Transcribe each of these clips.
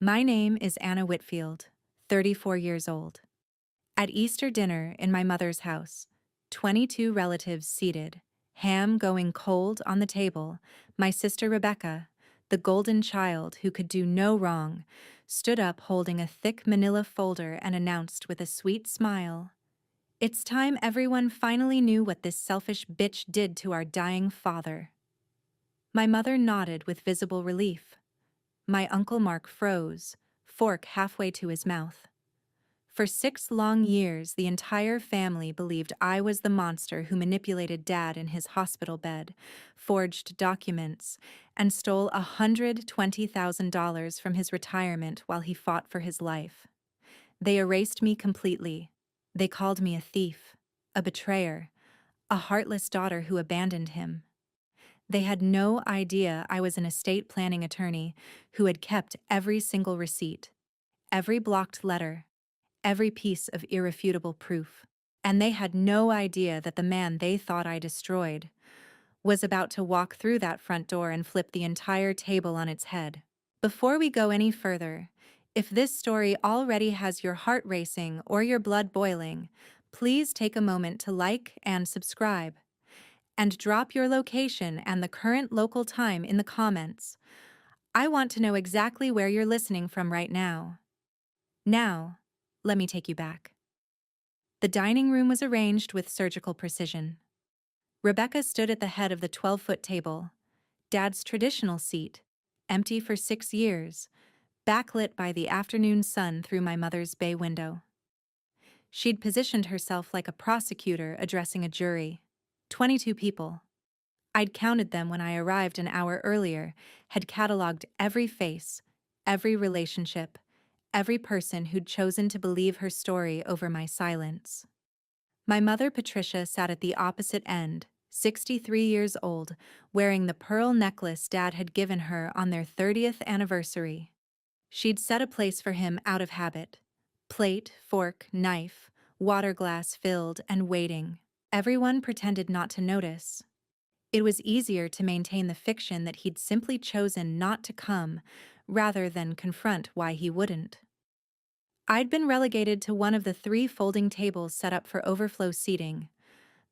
My name is Anna Whitfield, 34 years old. At Easter dinner in my mother's house, 22 relatives seated, ham going cold on the table, my sister Rebecca, the golden child who could do no wrong, stood up holding a thick manila folder and announced with a sweet smile, "It's time everyone finally knew what this selfish bitch did to our dying father." My mother nodded with visible relief. My Uncle Mark froze, fork halfway to his mouth. For 6 long years, the entire family believed I was the monster who manipulated Dad in his hospital bed, forged documents, and stole $120,000 from his retirement while he fought for his life. They erased me completely. They called me a thief, a betrayer, a heartless daughter who abandoned him. They had no idea I was an estate planning attorney who had kept every single receipt, every blocked letter, every piece of irrefutable proof. And they had no idea that the man they thought I destroyed was about to walk through that front door and flip the entire table on its head. Before we go any further, if this story already has your heart racing or your blood boiling, please take a moment to like and subscribe. And drop your location and the current local time in the comments. I want to know exactly where you're listening from right now. Now, let me take you back. The dining room was arranged with surgical precision. Rebecca stood at the head of the 12-foot table, Dad's traditional seat, empty for 6 years, backlit by the afternoon sun through my mother's bay window. She'd positioned herself like a prosecutor addressing a jury. 22 people. I'd counted them when I arrived an hour earlier, had cataloged every face, every relationship, every person who'd chosen to believe her story over my silence. My mother, Patricia, sat at the opposite end, 63 years old, wearing the pearl necklace Dad had given her on their 30th anniversary. She'd set a place for him out of habit. Plate, fork, knife, water glass filled and waiting. Everyone pretended not to notice. It was easier to maintain the fiction that he'd simply chosen not to come, rather than confront why he wouldn't. I'd been relegated to one of the 3 folding tables set up for overflow seating.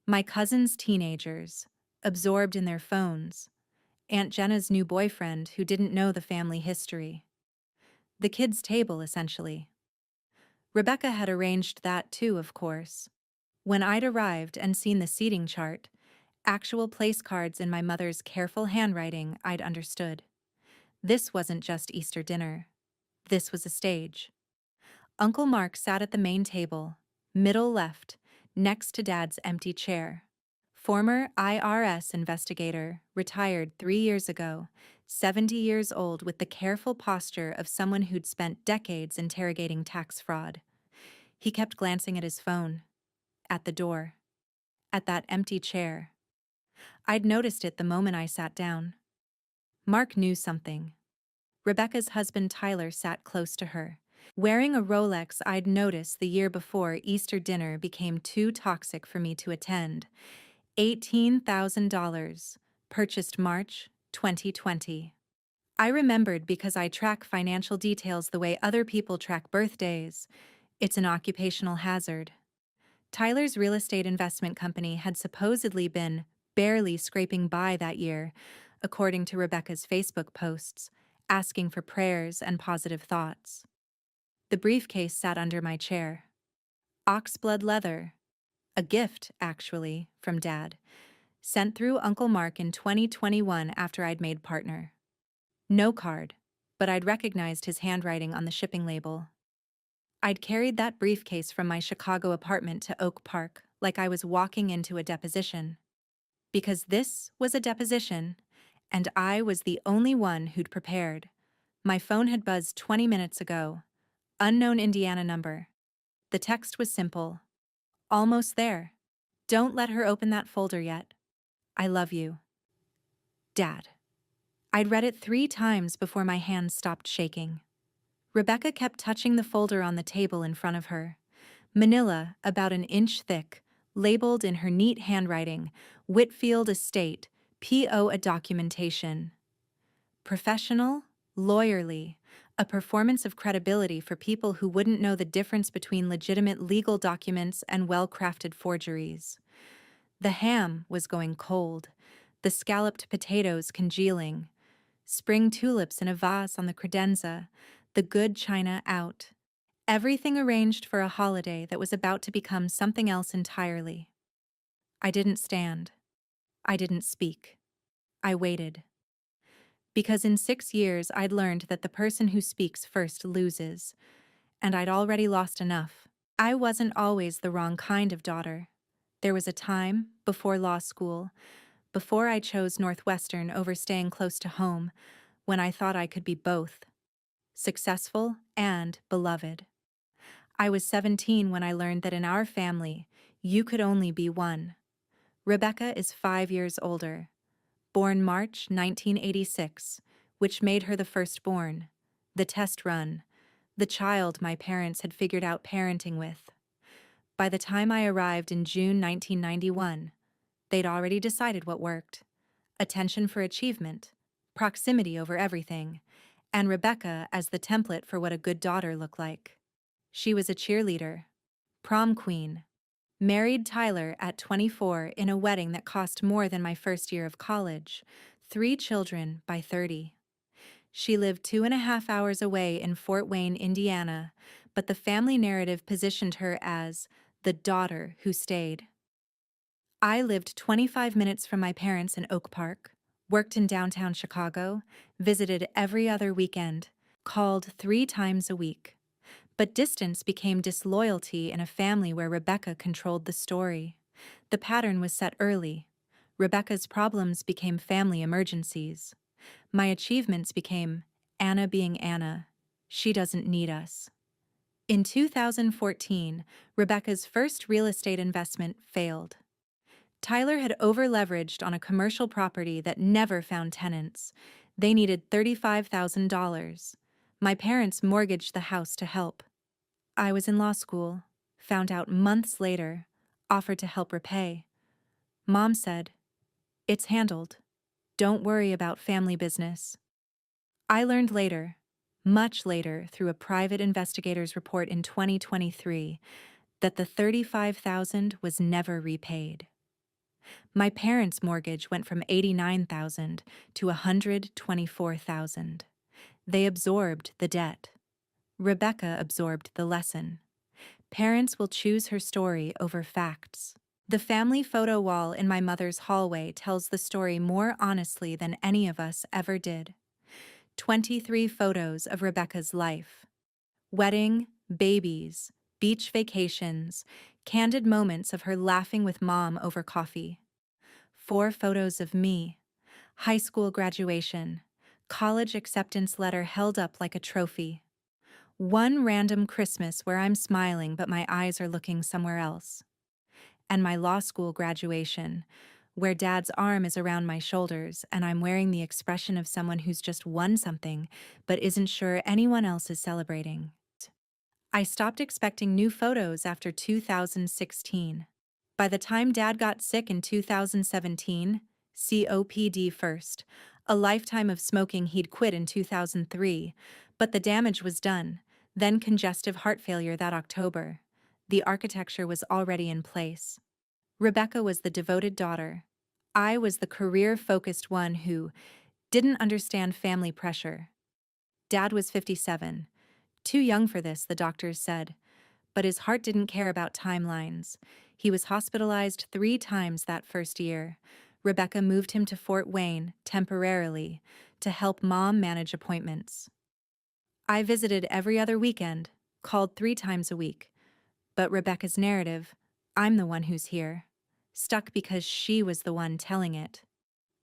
My cousin's teenagers, absorbed in their phones. Aunt Jenna's new boyfriend who didn't know the family history. The kids' table, essentially. Rebecca had arranged that too, of course. When I'd arrived and seen the seating chart, actual place cards in my mother's careful handwriting, I'd understood. This wasn't just Easter dinner. This was a stage. Uncle Mark sat at the main table, middle left, next to Dad's empty chair. Former IRS investigator, retired 3 years ago, 70 years old with the careful posture of someone who'd spent decades interrogating tax fraud. He kept glancing at his phone, at the door, at that empty chair. I'd noticed it the moment I sat down. Mark knew something. Rebecca's husband Tyler sat close to her, wearing a Rolex I'd noticed the year before Easter dinner became too toxic for me to attend. $18,000, purchased March 2020. I remembered because I track financial details the way other people track birthdays. It's an occupational hazard. Tyler's real estate investment company had supposedly been barely scraping by that year, according to Rebecca's Facebook posts, asking for prayers and positive thoughts. The briefcase sat under my chair. Oxblood leather. A gift, actually, from Dad, sent through Uncle Mark in 2021 after I'd made partner. No card, but I'd recognized his handwriting on the shipping label. I'd carried that briefcase from my Chicago apartment to Oak Park like I was walking into a deposition. Because this was a deposition, and I was the only one who'd prepared. My phone had buzzed 20 minutes ago. Unknown Indiana number. The text was simple. Almost there. Don't let her open that folder yet. I love you. Dad. I'd read it 3 times before my hands stopped shaking. Rebecca kept touching the folder on the table in front of her. Manila, about an inch thick, labeled in her neat handwriting, Whitfield Estate, P.O. a documentation. Professional, lawyerly, a performance of credibility for people who wouldn't know the difference between legitimate legal documents and well-crafted forgeries. The ham was going cold, the scalloped potatoes congealing, spring tulips in a vase on the credenza, the good china out. Everything arranged for a holiday that was about to become something else entirely. I didn't stand. I didn't speak. I waited. Because in 6 years I'd learned that the person who speaks first loses, and I'd already lost enough. I wasn't always the wrong kind of daughter. There was a time, before law school, before I chose Northwestern over staying close to home, when I thought I could be both, successful and beloved. I was 17 when I learned that in our family, you could only be one. Rebecca is 5 years older, born March 1986, which made her the firstborn, the test run, the child my parents had figured out parenting with. By the time I arrived in June 1991, they'd already decided what worked: attention for achievement, proximity over everything, and Rebecca as the template for what a good daughter looked like. She was a cheerleader, prom queen, married Tyler at 24 in a wedding that cost more than my first year of college, 3 children by 30. She lived 2.5 hours away in Fort Wayne, Indiana, but the family narrative positioned her as the daughter who stayed. I lived 25 minutes from my parents in Oak Park, worked in downtown Chicago, visited every other weekend, called 3 times a week. But distance became disloyalty in a family where Rebecca controlled the story. The pattern was set early. Rebecca's problems became family emergencies. My achievements became Anna being Anna. She doesn't need us. In 2014, Rebecca's first real estate investment failed. Tyler had over-leveraged on a commercial property that never found tenants. They needed $35,000. My parents mortgaged the house to help. I was in law school, found out months later, offered to help repay. Mom said, "It's handled. Don't worry about family business." I learned later, much later through a private investigator's report in 2023, that the $35,000 was never repaid. My parents' mortgage went from $89,000 to $124,000. They absorbed the debt. Rebecca absorbed the lesson. Parents will choose her story over facts. The family photo wall in my mother's hallway tells the story more honestly than any of us ever did. 23 photos of Rebecca's life. Wedding, babies, beach vacations, candid moments of her laughing with mom over coffee. 4 photos of me. High school graduation. College acceptance letter held up like a trophy. 1 random Christmas where I'm smiling but my eyes are looking somewhere else. And my law school graduation, where Dad's arm is around my shoulders and I'm wearing the expression of someone who's just won something but isn't sure anyone else is celebrating. I stopped expecting new photos after 2016. By the time Dad got sick in 2017, COPD first, a lifetime of smoking he'd quit in 2003, but the damage was done, then congestive heart failure that October. The architecture was already in place. Rebecca was the devoted daughter. I was the career-focused one who didn't understand family pressure. Dad was 57. Too young for this, the doctors said. But his heart didn't care about timelines. He was hospitalized 3 times that first year. Rebecca moved him to Fort Wayne, temporarily, to help Mom manage appointments. I visited every other weekend, called 3 times a week. But Rebecca's narrative, I'm the one who's here, stuck because she was the one telling it.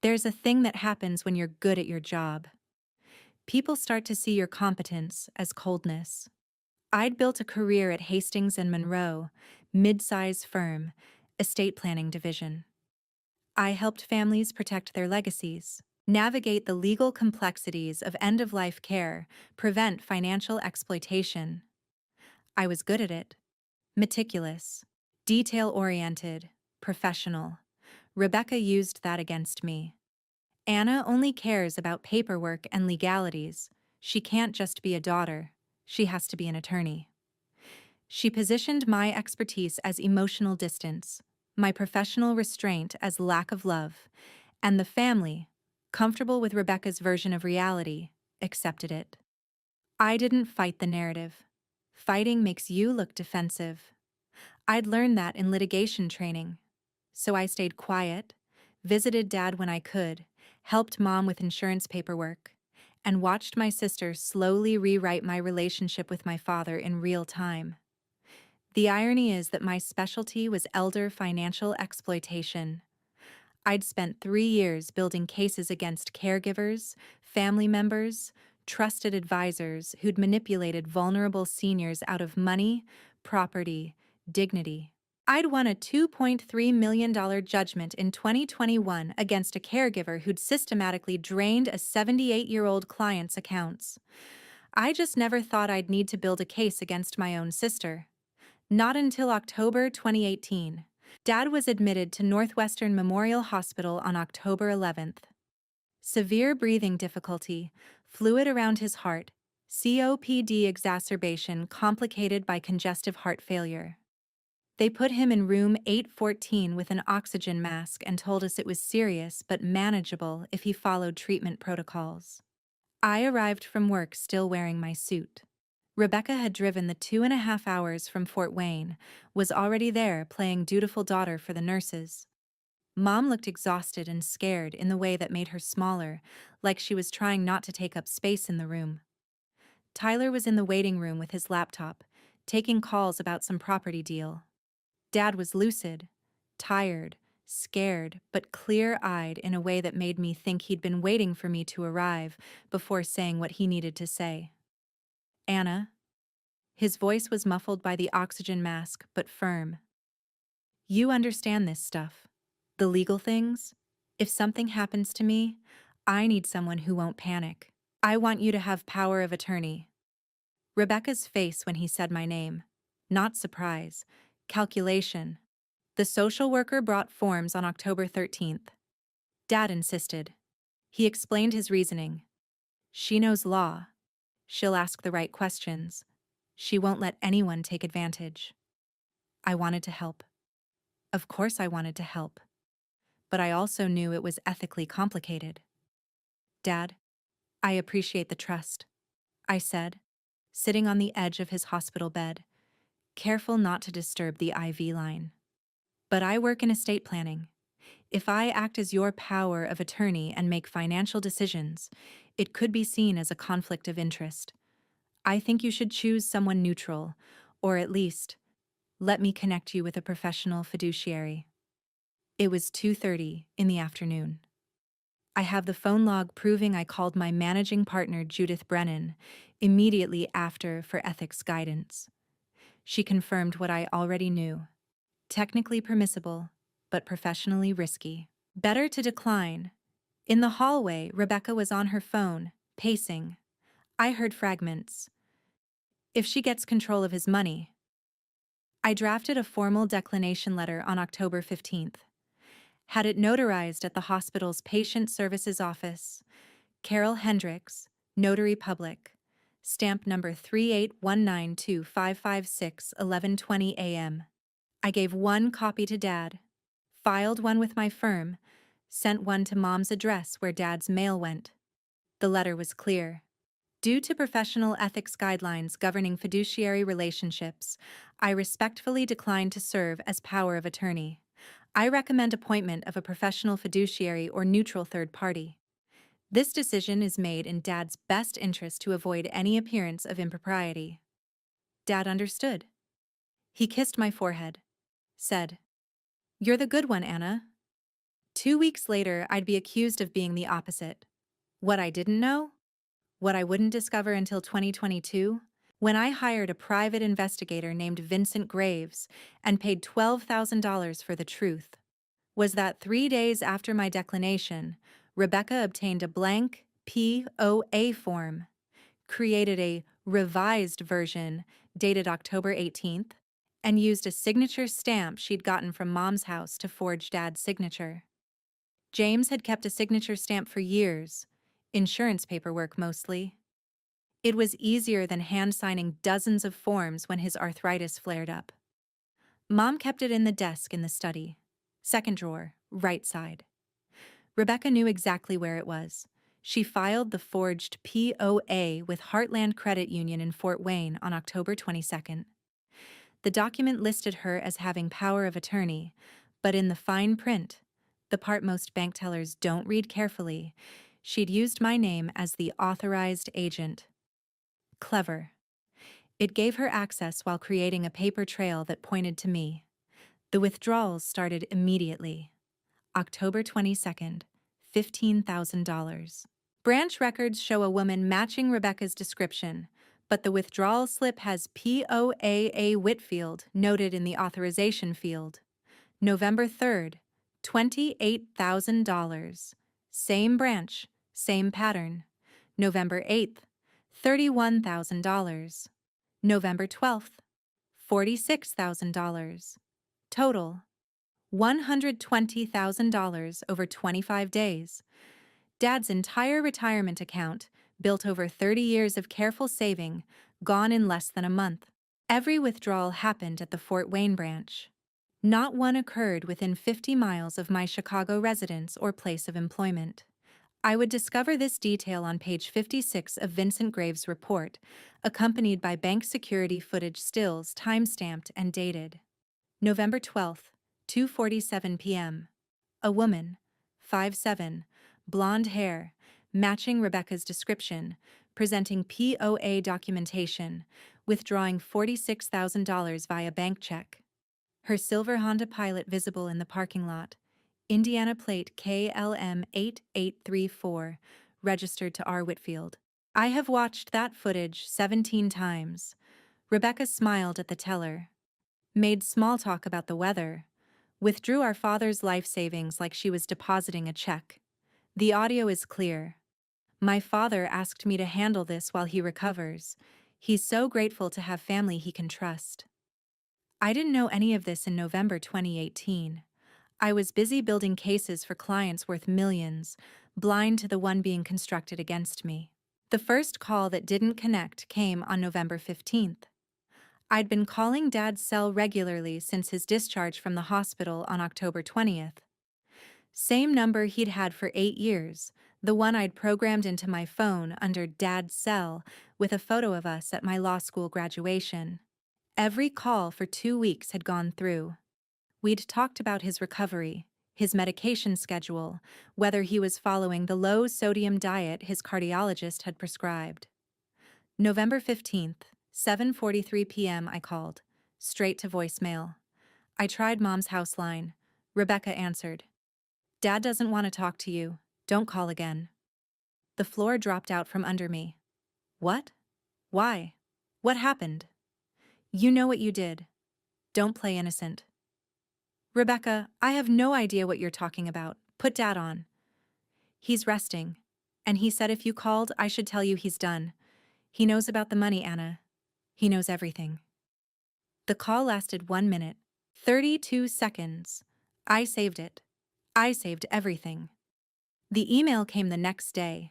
There's a thing that happens when you're good at your job. People start to see your competence as coldness. I'd built a career at Hastings and Monroe, mid-size firm, estate planning division. I helped families protect their legacies, navigate the legal complexities of end-of-life care, prevent financial exploitation. I was good at it. Meticulous, detail-oriented, professional. Rebecca used that against me. Anna only cares about paperwork and legalities. She can't just be a daughter, she has to be an attorney. She positioned my expertise as emotional distance, my professional restraint as lack of love, and the family, comfortable with Rebecca's version of reality, accepted it. I didn't fight the narrative. Fighting makes you look defensive. I'd learned that in litigation training. So I stayed quiet, visited Dad when I could, helped Mom with insurance paperwork, and watched my sister slowly rewrite my relationship with my father in real time. The irony is that my specialty was elder financial exploitation. I'd spent 3 years building cases against caregivers, family members, trusted advisors who'd manipulated vulnerable seniors out of money, property, dignity. I'd won a $2.3 million judgment in 2021 against a caregiver who'd systematically drained a 78-year-old client's accounts. I just never thought I'd need to build a case against my own sister. Not until October 2018. Dad was admitted to Northwestern Memorial Hospital on October 11th. Severe breathing difficulty, fluid around his heart, COPD exacerbation complicated by congestive heart failure. They put him in room 814 with an oxygen mask and told us it was serious but manageable if he followed treatment protocols. I arrived from work still wearing my suit. Rebecca had driven the 2.5 hours from Fort Wayne, was already there playing dutiful daughter for the nurses. Mom looked exhausted and scared in the way that made her smaller, like she was trying not to take up space in the room. Tyler was in the waiting room with his laptop, taking calls about some property deal. Dad was lucid, tired, scared, but clear-eyed in a way that made me think he'd been waiting for me to arrive before saying what he needed to say. Anna. His voice was muffled by the oxygen mask, but firm. You understand this stuff. The legal things? If something happens to me, I need someone who won't panic. I want you to have power of attorney. Rebecca's face when he said my name. Not surprise. Calculation. The social worker brought forms on October 13th. Dad insisted. He explained his reasoning. She knows law. She'll ask the right questions. She won't let anyone take advantage. I wanted to help. Of course I wanted to help. But I also knew it was ethically complicated. Dad, I appreciate the trust, I said, sitting on the edge of his hospital bed, careful not to disturb the IV line. But I work in estate planning. If I act as your power of attorney and make financial decisions, it could be seen as a conflict of interest. I think you should choose someone neutral, or at least, let me connect you with a professional fiduciary. It was 2:30 in the afternoon. I have the phone log proving I called my managing partner Judith Brennan immediately after for ethics guidance. She confirmed what I already knew. Technically permissible, but professionally risky. Better to decline. In the hallway, Rebecca was on her phone, pacing. I heard fragments. If she gets control of his money. I drafted a formal declination letter on October 15th. Had it notarized at the hospital's patient services office. Carol Hendricks, Notary Public. Stamp number 3819255561120 a.m. I gave one copy to Dad, filed one with my firm, sent one to Mom's address where Dad's mail went. The letter was clear. Due to professional ethics guidelines governing fiduciary relationships, I respectfully decline to serve as power of attorney. I recommend appointment of a professional fiduciary or neutral third party. This decision is made in Dad's best interest to avoid any appearance of impropriety. Dad understood. He kissed my forehead, said, "You're the good one, Anna." 2 weeks later, I'd be accused of being the opposite. What I didn't know? What I wouldn't discover until 2022? When I hired a private investigator named Vincent Graves and paid $12,000 for the truth, was that 3 days after my declination, Rebecca obtained a blank POA form, created a revised version dated October 18th, and used a signature stamp she'd gotten from Mom's house to forge Dad's signature. James had kept a signature stamp for years, insurance paperwork mostly. It was easier than hand-signing dozens of forms when his arthritis flared up. Mom kept it in the desk in the study. Second drawer, right side. Rebecca knew exactly where it was. She filed the forged POA with Heartland Credit Union in Fort Wayne on October 22nd. The document listed her as having power of attorney, but in the fine print, the part most bank tellers don't read carefully, she'd used my name as the authorized agent. Clever. It gave her access while creating a paper trail that pointed to me. The withdrawals started immediately. October 22nd, $15,000. Branch records show a woman matching Rebecca's description, but the withdrawal slip has POAA Whitfield noted in the authorization field. November 3rd, $28,000. Same branch, same pattern. November 8th, $31,000. November 12th, $46,000. Total, $120,000 over 25 days. Dad's entire retirement account, built over 30 years of careful saving, gone in less than a month. Every withdrawal happened at the Fort Wayne branch. Not one occurred within 50 miles of my Chicago residence or place of employment. I would discover this detail on page 56 of Vincent Graves' report, accompanied by bank security footage stills time-stamped and dated. November 12th, 2:47 p.m. A woman, 5'7", blonde hair, matching Rebecca's description, presenting POA documentation, withdrawing $46,000 via bank check. Her silver Honda Pilot visible in the parking lot. Indiana plate KLM 8834, registered to R. Whitfield. I have watched that footage 17 times. Rebecca smiled at the teller. Made small talk about the weather. Withdrew our father's life savings like she was depositing a check. The audio is clear. My father asked me to handle this while he recovers. He's so grateful to have family he can trust. I didn't know any of this in November 2018. I was busy building cases for clients worth millions, blind to the one being constructed against me. The first call that didn't connect came on November 15th. I'd been calling Dad's cell regularly since his discharge from the hospital on October 20th. Same number he'd had for 8 years, the one I'd programmed into my phone under Dad's cell with a photo of us at my law school graduation. Every call for 2 weeks had gone through. We'd talked about his recovery, his medication schedule, whether he was following the low-sodium diet his cardiologist had prescribed. November 15th, 7:43 p.m. I called, straight to voicemail. I tried Mom's house line. Rebecca answered. Dad doesn't want to talk to you. Don't call again. The floor dropped out from under me. What? Why? What happened? You know what you did. Don't play innocent. Rebecca, I have no idea what you're talking about. Put Dad on. He's resting. And he said if you called, I should tell you he's done. He knows about the money, Anna. He knows everything. The call lasted 1 minute, 32 seconds. I saved it. I saved everything. The email came the next day.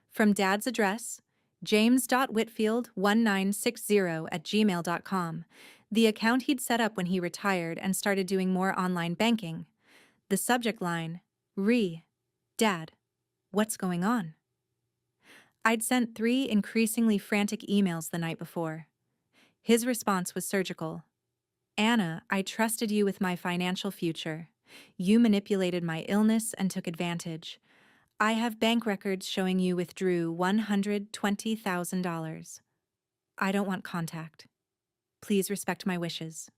From Dad's address, james.whitfield1960@gmail.com, the account he'd set up when he retired and started doing more online banking. The subject line, Dad, what's going on? I'd sent 3 increasingly frantic emails the night before. His response was surgical. Anna, I trusted you with my financial future. You manipulated my illness and took advantage. I have bank records showing you withdrew $120,000. I don't want contact. Please respect my wishes.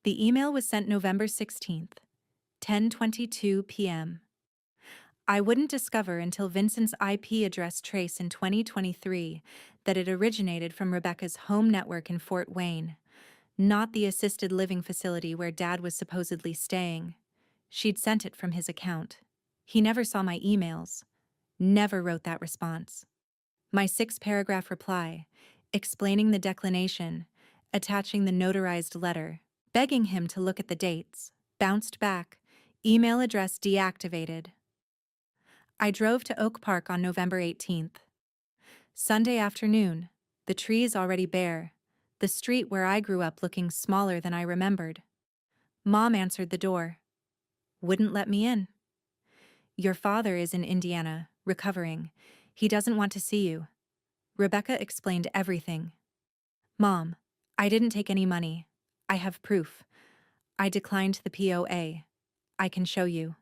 The email was sent November 16th, 10:22 p.m. I wouldn't discover until Vincent's IP address trace in 2023 that it originated from Rebecca's home network in Fort Wayne, not the assisted living facility where Dad was supposedly staying. She'd sent it from his account. He never saw my emails, never wrote that response. My 6-paragraph reply, explaining the declination, attaching the notarized letter, begging him to look at the dates, bounced back, email address deactivated. I drove to Oak Park on November 18th. Sunday afternoon. The trees already bare. The street where I grew up looking smaller than I remembered. Mom answered the door. Wouldn't let me in. Your father is in Indiana, recovering. He doesn't want to see you. Rebecca explained everything. Mom, I didn't take any money. I have proof. I declined the POA. I can show you.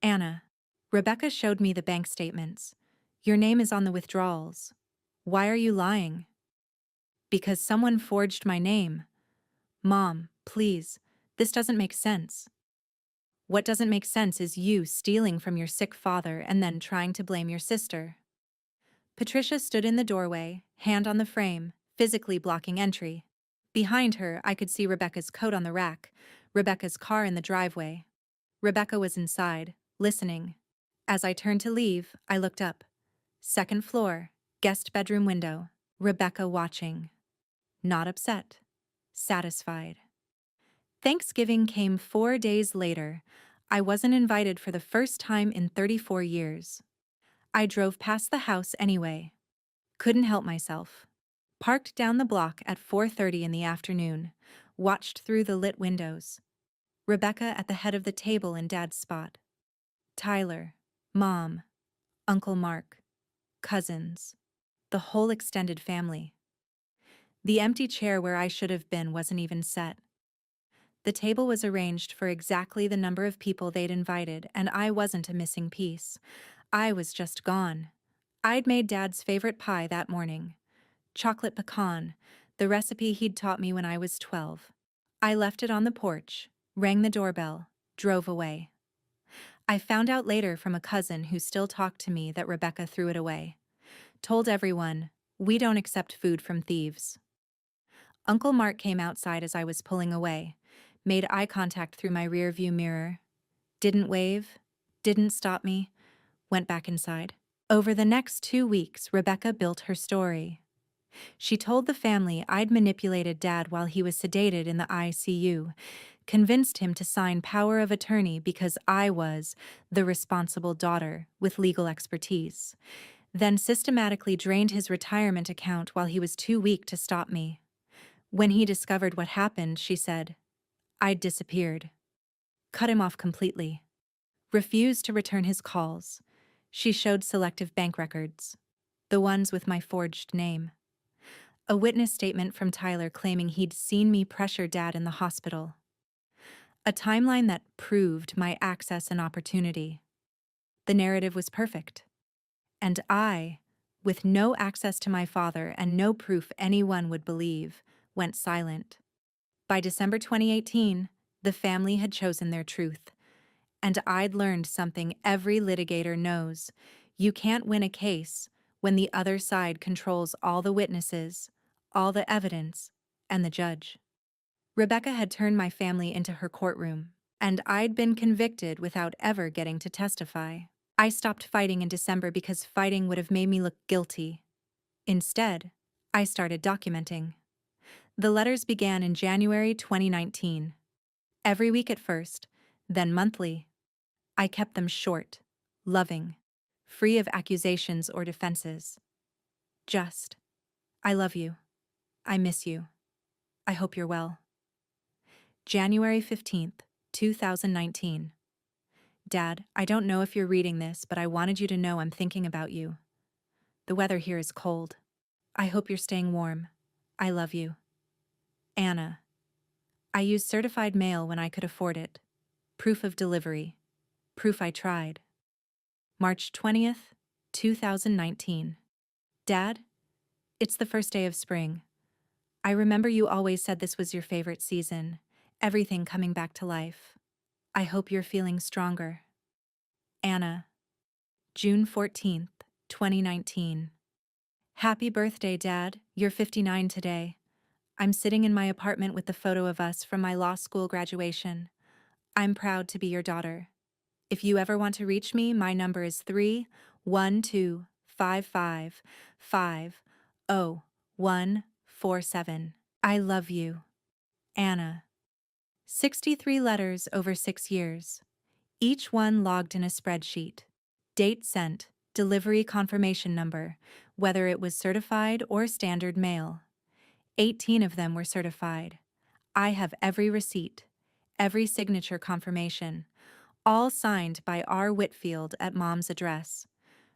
Anna. Rebecca showed me the bank statements. Your name is on the withdrawals. Why are you lying? Because someone forged my name. Mom, please, this doesn't make sense. What doesn't make sense is you stealing from your sick father and then trying to blame your sister. Patricia stood in the doorway, hand on the frame, physically blocking entry. Behind her, I could see Rebecca's coat on the rack, Rebecca's car in the driveway. Rebecca was inside, listening. As I turned to leave, I looked up. Second floor, guest bedroom window, Rebecca watching. Not upset. Satisfied. Thanksgiving came 4 days later. I wasn't invited for the first time in 34 years. I drove past the house anyway. Couldn't help myself. Parked down the block at 4:30 in the afternoon. Watched through the lit windows. Rebecca at the head of the table in Dad's spot. Tyler, Mom, Uncle Mark, cousins. The whole extended family. The empty chair where I should have been wasn't even set. The table was arranged for exactly the number of people they'd invited, and I wasn't a missing piece. I was just gone. I'd made Dad's favorite pie that morning. Chocolate pecan, the recipe he'd taught me when I was 12. I left it on the porch, rang the doorbell, drove away. I found out later from a cousin who still talked to me that Rebecca threw it away. Told everyone, we don't accept food from thieves. Uncle Mark came outside as I was pulling away, made eye contact through my rearview mirror, didn't wave, didn't stop me, went back inside. Over the next 2 weeks, Rebecca built her story. She told the family I'd manipulated Dad while he was sedated in the ICU, convinced him to sign power of attorney because I was the responsible daughter with legal expertise, then systematically drained his retirement account while he was too weak to stop me. When he discovered what happened, she said, I'd disappeared. Cut him off completely. Refused to return his calls. She showed selective bank records. The ones with my forged name. A witness statement from Tyler claiming he'd seen me pressure Dad in the hospital. A timeline that proved my access and opportunity. The narrative was perfect. And I, with no access to my father and no proof anyone would believe, went silent. By December 2018, the family had chosen their truth. And I'd learned something every litigator knows. You can't win a case when the other side controls all the witnesses, all the evidence, and the judge. Rebecca had turned my family into her courtroom, and I'd been convicted without ever getting to testify. I stopped fighting in December because fighting would have made me look guilty. Instead, I started documenting. The letters began in January 2019. Every week at first, then monthly. I kept them short, loving, free of accusations or defenses. Just, I love you. I miss you. I hope you're well. January 15th, 2019. Dad, I don't know if you're reading this, but I wanted you to know I'm thinking about you. The weather here is cold. I hope you're staying warm. I love you. Anna. I used certified mail when I could afford it. Proof of delivery. Proof I tried. March 20th, 2019. Dad, it's the first day of spring. I remember you always said this was your favorite season, everything coming back to life. I hope you're feeling stronger. Anna. June 14th, 2019. Happy birthday, Dad. You're 59 today. I'm sitting in my apartment with the photo of us from my law school graduation. I'm proud to be your daughter. If you ever want to reach me, my number is 312-555-50-147. I love you. Anna. 63 letters over 6 years. Each one logged in a spreadsheet. Date sent, delivery confirmation number, whether it was certified or standard mail. 18 of them were certified. I have every receipt, every signature confirmation, all signed by R. Whitfield at Mom's address.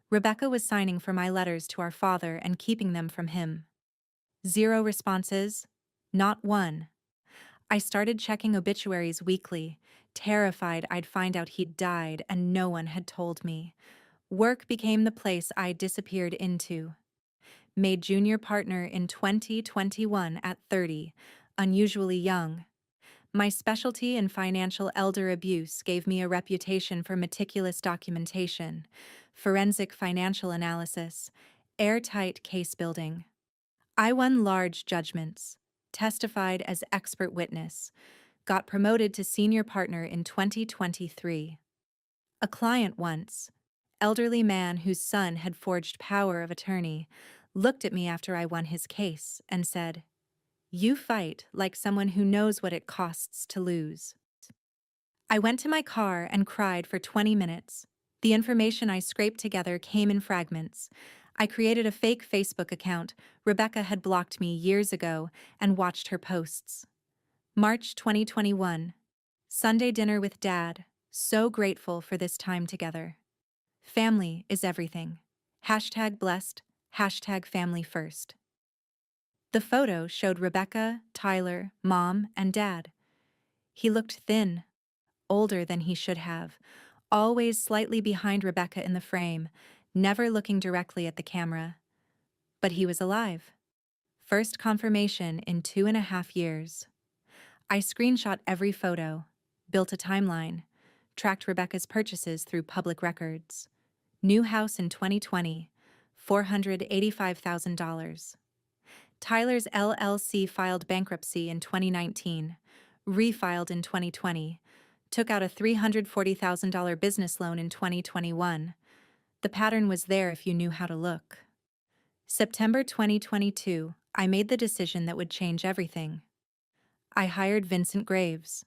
Rebecca was signing for my letters to our father and keeping them from him. 0 responses, not one. I started checking obituaries weekly, terrified I'd find out he'd died and no one had told me. Work became the place I disappeared into. Made junior partner in 2021 at 30, unusually young. My specialty in financial elder abuse gave me a reputation for meticulous documentation, forensic financial analysis, airtight case building. I won large judgments, testified as expert witness, got promoted to senior partner in 2023. A client once, elderly man whose son had forged power of attorney, looked at me after I won his case and said, "You fight like someone who knows what it costs to lose." I went to my car and cried for 20 minutes. The information I scraped together came in fragments. I created a fake Facebook account. Rebecca had blocked me years ago and watched her posts. March 2021. Sunday dinner with Dad. So grateful for this time together. Family is everything. #blessed, #family first. The photo showed Rebecca, Tyler, Mom, and Dad. He looked thin, older than he should have, always slightly behind Rebecca in the frame, never looking directly at the camera. But he was alive. First confirmation in 2.5 years. I screenshot every photo, built a timeline, tracked Rebecca's purchases through public records. New house in 2020, $485,000. Tyler's LLC filed bankruptcy in 2019, refiled in 2020, took out a $340,000 business loan in 2021. The pattern was there if you knew how to look. September 2022, I made the decision that would change everything. I hired Vincent Graves.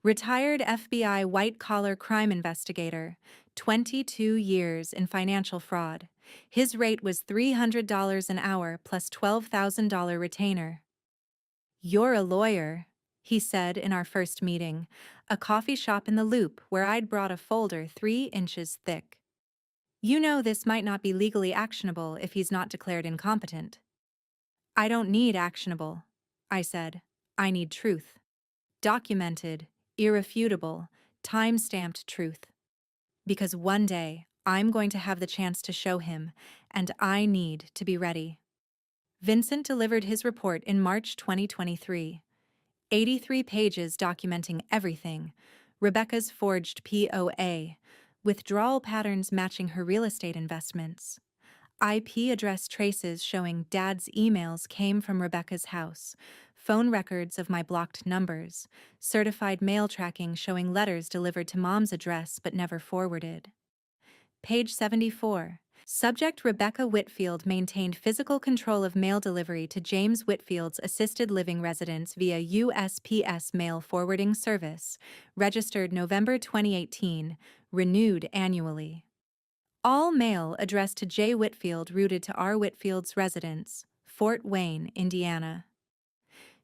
Retired FBI white-collar crime investigator, 22 years in financial fraud. His rate was $300 an hour plus $12,000 retainer. "You're a lawyer," he said in our first meeting, a coffee shop in the Loop where I'd brought a folder 3 inches thick. "You know this might not be legally actionable if he's not declared incompetent." "I don't need actionable," I said. "I need truth. Documented, irrefutable, time-stamped truth. Because one day, I'm going to have the chance to show him, and I need to be ready." Vincent delivered his report in March 2023. 83 pages documenting everything. Rebecca's forged POA, withdrawal patterns matching her real estate investments. IP address traces showing Dad's emails came from Rebecca's house, phone records of my blocked numbers, certified mail tracking showing letters delivered to Mom's address but never forwarded. Page 74. Subject: Rebecca Whitfield maintained physical control of mail delivery to James Whitfield's assisted living residence via USPS mail forwarding service, registered November 2018, renewed annually. All mail addressed to J. Whitfield routed to R. Whitfield's residence, Fort Wayne, Indiana.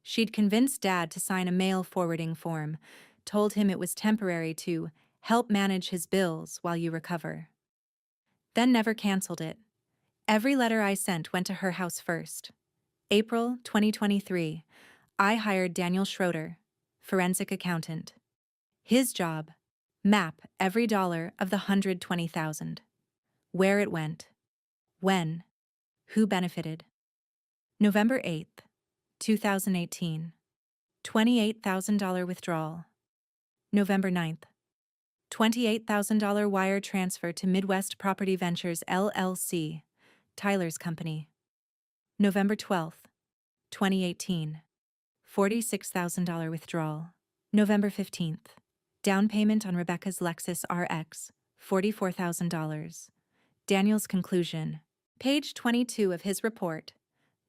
She'd convinced Dad to sign a mail forwarding form, told him it was temporary to help manage his bills while you recover. Then never canceled it. Every letter I sent went to her house first. April 2023, I hired Daniel Schroeder, forensic accountant. His job: map every dollar of the $120,000. Where it went, when, who benefited. November 8th, 2018, $28,000 withdrawal. November 9th, $28,000 wire transfer to Midwest Property Ventures LLC, Tyler's company. November 12th, 2018, $46,000 withdrawal. November 15th, down payment on Rebecca's Lexus RX, $44,000. Daniel's conclusion. Page 22 of his report.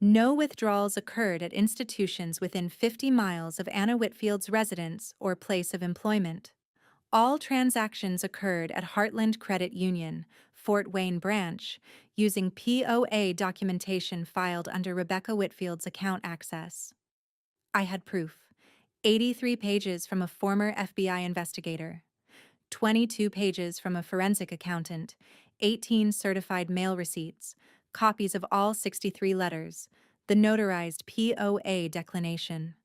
No withdrawals occurred at institutions within 50 miles of Anna Whitfield's residence or place of employment. All transactions occurred at Heartland Credit Union, Fort Wayne branch, using POA documentation filed under Rebecca Whitfield's account access. I had proof. 83 pages from a former FBI investigator, 22 pages from a forensic accountant, 18 certified mail receipts, copies of all 63 letters, the notarized POA declination.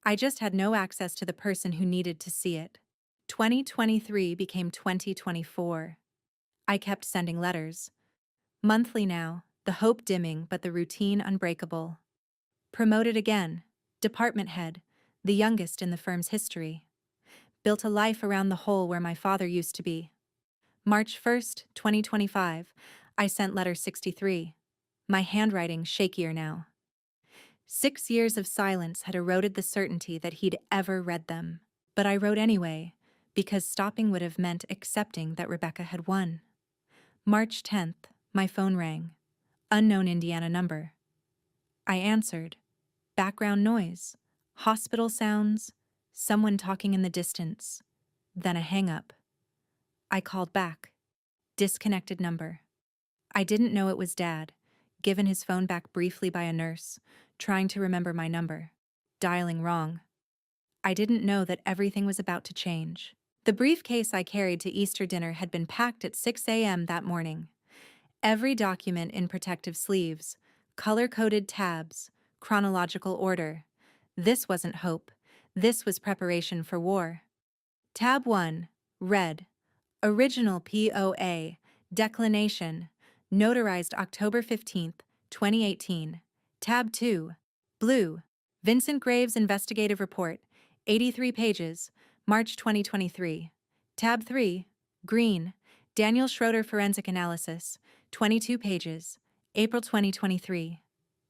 I just had no access to the person who needed to see it. 2023 became 2024. I kept sending letters. Monthly now, the hope dimming but the routine unbreakable. Promoted again, department head, the youngest in the firm's history. Built a life around the hole where my father used to be. March 1st, 2025, I sent letter 63. My handwriting shakier now. 6 years of silence had eroded the certainty that he'd ever read them. But I wrote anyway, because stopping would have meant accepting that Rebecca had won. March 10th, my phone rang. Unknown Indiana number. I answered. Background noise, hospital sounds, someone talking in the distance, then a hang-up. I called back. Disconnected number. I didn't know it was Dad, given his phone back briefly by a nurse, trying to remember my number. Dialing wrong. I didn't know that everything was about to change. The briefcase I carried to Easter dinner had been packed at 6 a.m. that morning. Every document in protective sleeves, color-coded tabs, chronological order. This wasn't hope. This was preparation for war. Tab 1, red. Original POA, declination, notarized October 15th, 2018. Tab 2, blue. Vincent Graves Investigative Report, 83 pages, March 2023. Tab 3, green. Daniel Schroeder Forensic Analysis, 22 pages, April 2023.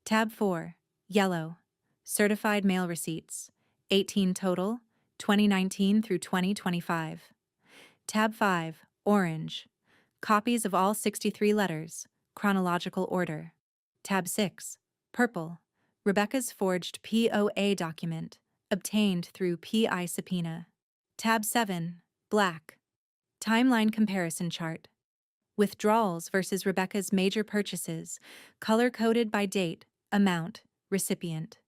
Tab 4, yellow. Certified mail receipts, 18 total, 2019 through 2025. Tab 5, orange. Copies of all 63 letters, chronological order. Tab 6, purple. Rebecca's forged POA document, obtained through PI subpoena. Tab 7, black. Timeline comparison chart. Withdrawals versus Rebecca's major purchases, color-coded by date, amount, recipient.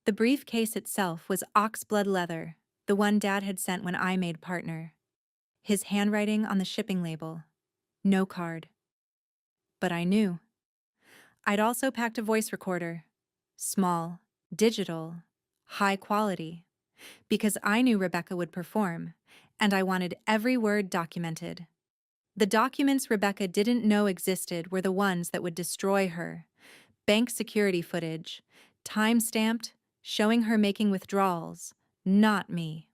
The briefcase itself was oxblood leather, the one Dad had sent when I made partner. His handwriting on the shipping label. No card. But I knew. I'd also packed a voice recorder. Small, digital, high quality. Because I knew Rebecca would perform, and I wanted every word documented. The documents Rebecca didn't know existed were the ones that would destroy her. Bank security footage, time-stamped, showing her making withdrawals, not me.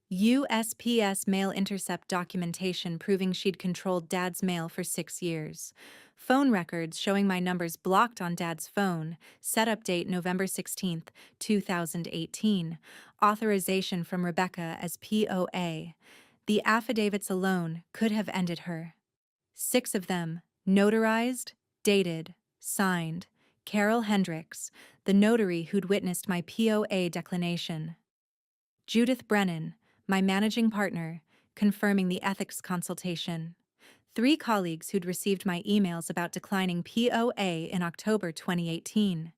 USPS mail intercept documentation proving she'd controlled Dad's mail for 6 years. Phone records showing my numbers blocked on Dad's phone. Setup date November 16th, 2018. Authorization from Rebecca as POA. The affidavits alone could have ended her. 6 of them, notarized, dated, signed. Carol Hendricks, the notary who'd witnessed my POA declination. Judith Brennan, my managing partner, confirming the ethics consultation. 3 colleagues who'd received my emails about declining POA in October 2018.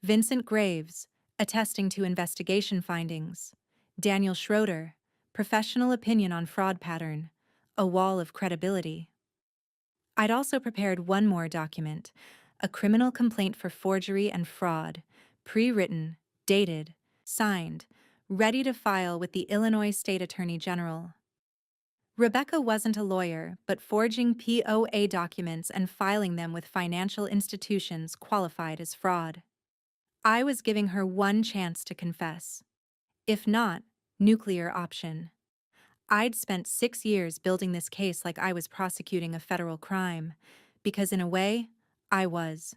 Vincent Graves, attesting to investigation findings. Daniel Schroeder, professional opinion on fraud pattern, a wall of credibility. I'd also prepared one more document, a criminal complaint for forgery and fraud, pre-written, dated, signed, ready to file with the Illinois State Attorney General. Rebecca wasn't a lawyer, but forging POA documents and filing them with financial institutions qualified as fraud. I was giving her one chance to confess. If not, nuclear option. I'd spent 6 years building this case like I was prosecuting a federal crime, because in a way, I was.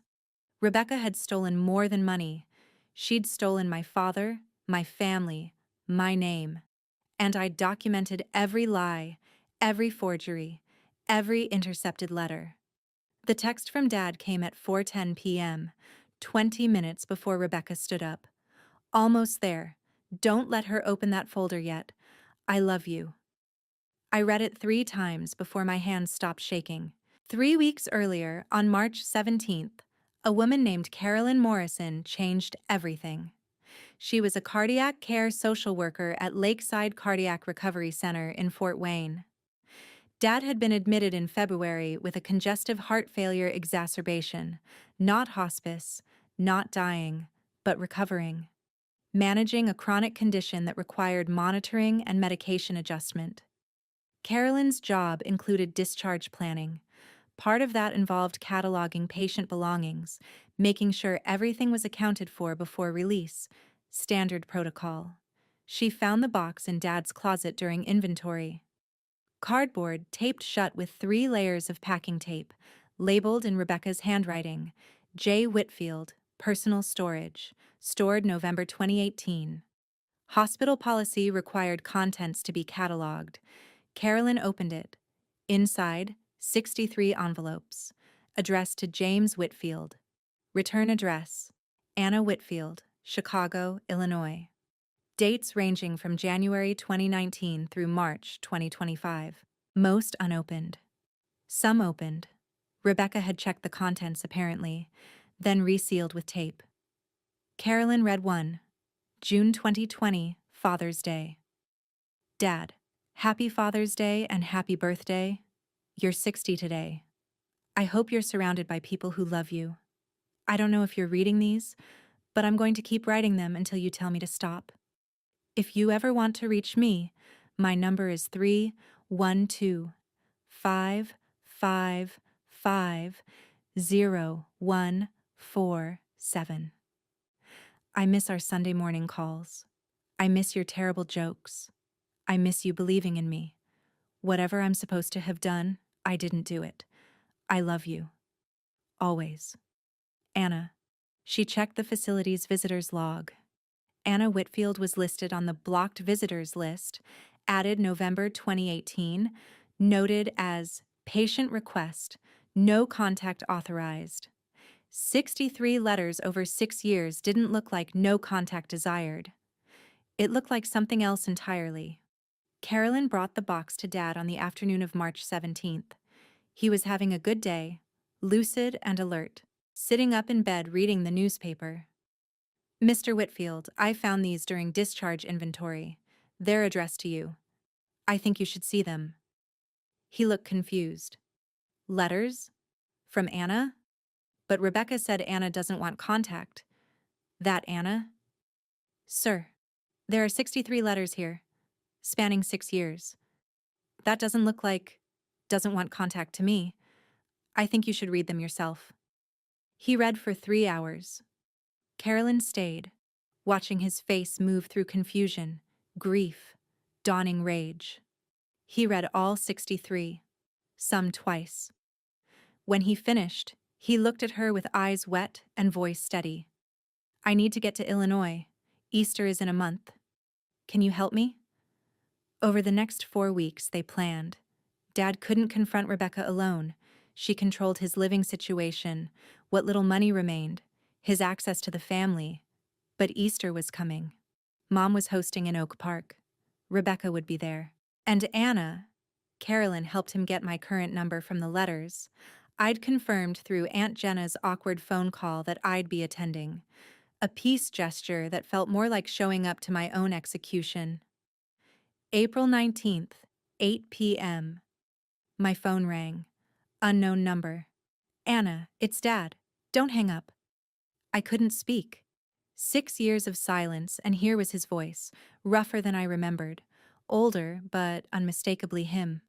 Rebecca had stolen more than money. She'd stolen my father, my family, my name. And I'd documented every lie, every forgery, every intercepted letter. The text from Dad came at 4:10 p.m., 20 minutes before Rebecca stood up. Almost there. Don't let her open that folder yet. I love you. I read it 3 times before my hands stopped shaking. 3 weeks earlier, on March 17th, a woman named Carolyn Morrison changed everything. She was a cardiac care social worker at Lakeside Cardiac Recovery Center in Fort Wayne. Dad had been admitted in February with a congestive heart failure exacerbation, not hospice, not dying, but recovering, managing a chronic condition that required monitoring and medication adjustment. Carolyn's job included discharge planning. Part of that involved cataloging patient belongings, making sure everything was accounted for before release, standard protocol. She found the box in Dad's closet during inventory. Cardboard taped shut with 3 layers of packing tape, labeled in Rebecca's handwriting, J. Whitfield, personal storage, stored November 2018. Hospital policy required contents to be cataloged. Carolyn opened it. Inside, 63 envelopes, addressed to James Whitfield. Return address: Anna Whitfield, Chicago, Illinois. Dates ranging from January 2019 through March 2025. Most unopened. Some opened. Rebecca had checked the contents apparently, then resealed with tape. Carolyn read one. June 2020, Father's Day. Dad, happy Father's Day and happy birthday. You're 60 today. I hope you're surrounded by people who love you. I don't know if you're reading these, but I'm going to keep writing them until you tell me to stop. If you ever want to reach me, my number is 312-555-0147. I miss our Sunday morning calls. I miss your terrible jokes. I miss you believing in me. Whatever I'm supposed to have done, I didn't do it. I love you. Always. Anna. She checked the facility's visitors log. Anna Whitfield was listed on the blocked visitors list, added November 2018, noted as patient request, no contact authorized. 63 letters over 6 years didn't look like no contact desired. It looked like something else entirely. Carolyn brought the box to Dad on the afternoon of March 17th. He was having a good day, lucid and alert, sitting up in bed reading the newspaper. Mr. Whitfield, I found these during discharge inventory. They're addressed to you. I think you should see them. He looked confused. Letters? From Anna? But Rebecca said Anna doesn't want contact. That Anna? Sir, there are 63 letters here, spanning 6 years. That doesn't look like doesn't want contact to me. I think you should read them yourself. He read for 3 hours. Carolyn stayed, watching his face move through confusion, grief, dawning rage. He read all 63, some twice. When he finished, he looked at her with eyes wet and voice steady. I need to get to Illinois. Easter is in a month. Can you help me? Over the next 4 weeks, they planned. Dad couldn't confront Rebecca alone. She controlled his living situation, what little money remained, his access to the family. But Easter was coming. Mom was hosting in Oak Park. Rebecca would be there. And Anna. Carolyn helped him get my current number from the letters. I'd confirmed through Aunt Jenna's awkward phone call that I'd be attending. A peace gesture that felt more like showing up to my own execution. April 19th, 8 p.m. My phone rang. Unknown number. Anna, it's Dad. Don't hang up. I couldn't speak. 6 years of silence, and here was his voice, rougher than I remembered. Older, but unmistakably him.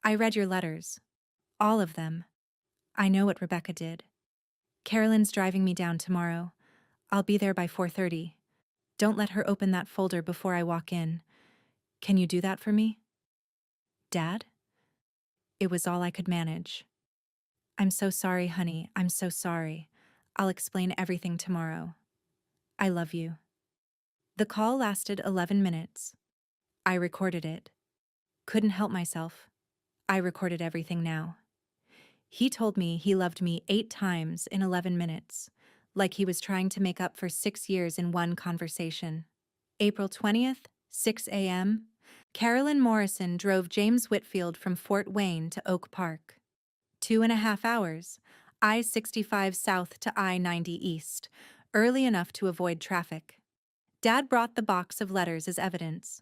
I read your letters. All of them. I know what Rebecca did. Carolyn's driving me down tomorrow. I'll be there by 4:30. Don't let her open that folder before I walk in. Can you do that for me? Dad? It was all I could manage. I'm so sorry, honey. I'm so sorry. I'll explain everything tomorrow. I love you. The call lasted 11 minutes. I recorded it. Couldn't help myself. I recorded everything now. He told me he loved me 8 times in 11 minutes, like he was trying to make up for 6 years in one conversation. April 20th, 6 a.m., Carolyn Morrison drove James Whitfield from Fort Wayne to Oak Park. 2.5 hours, I-65 south to I-90 east, early enough to avoid traffic. Dad brought the box of letters as evidence.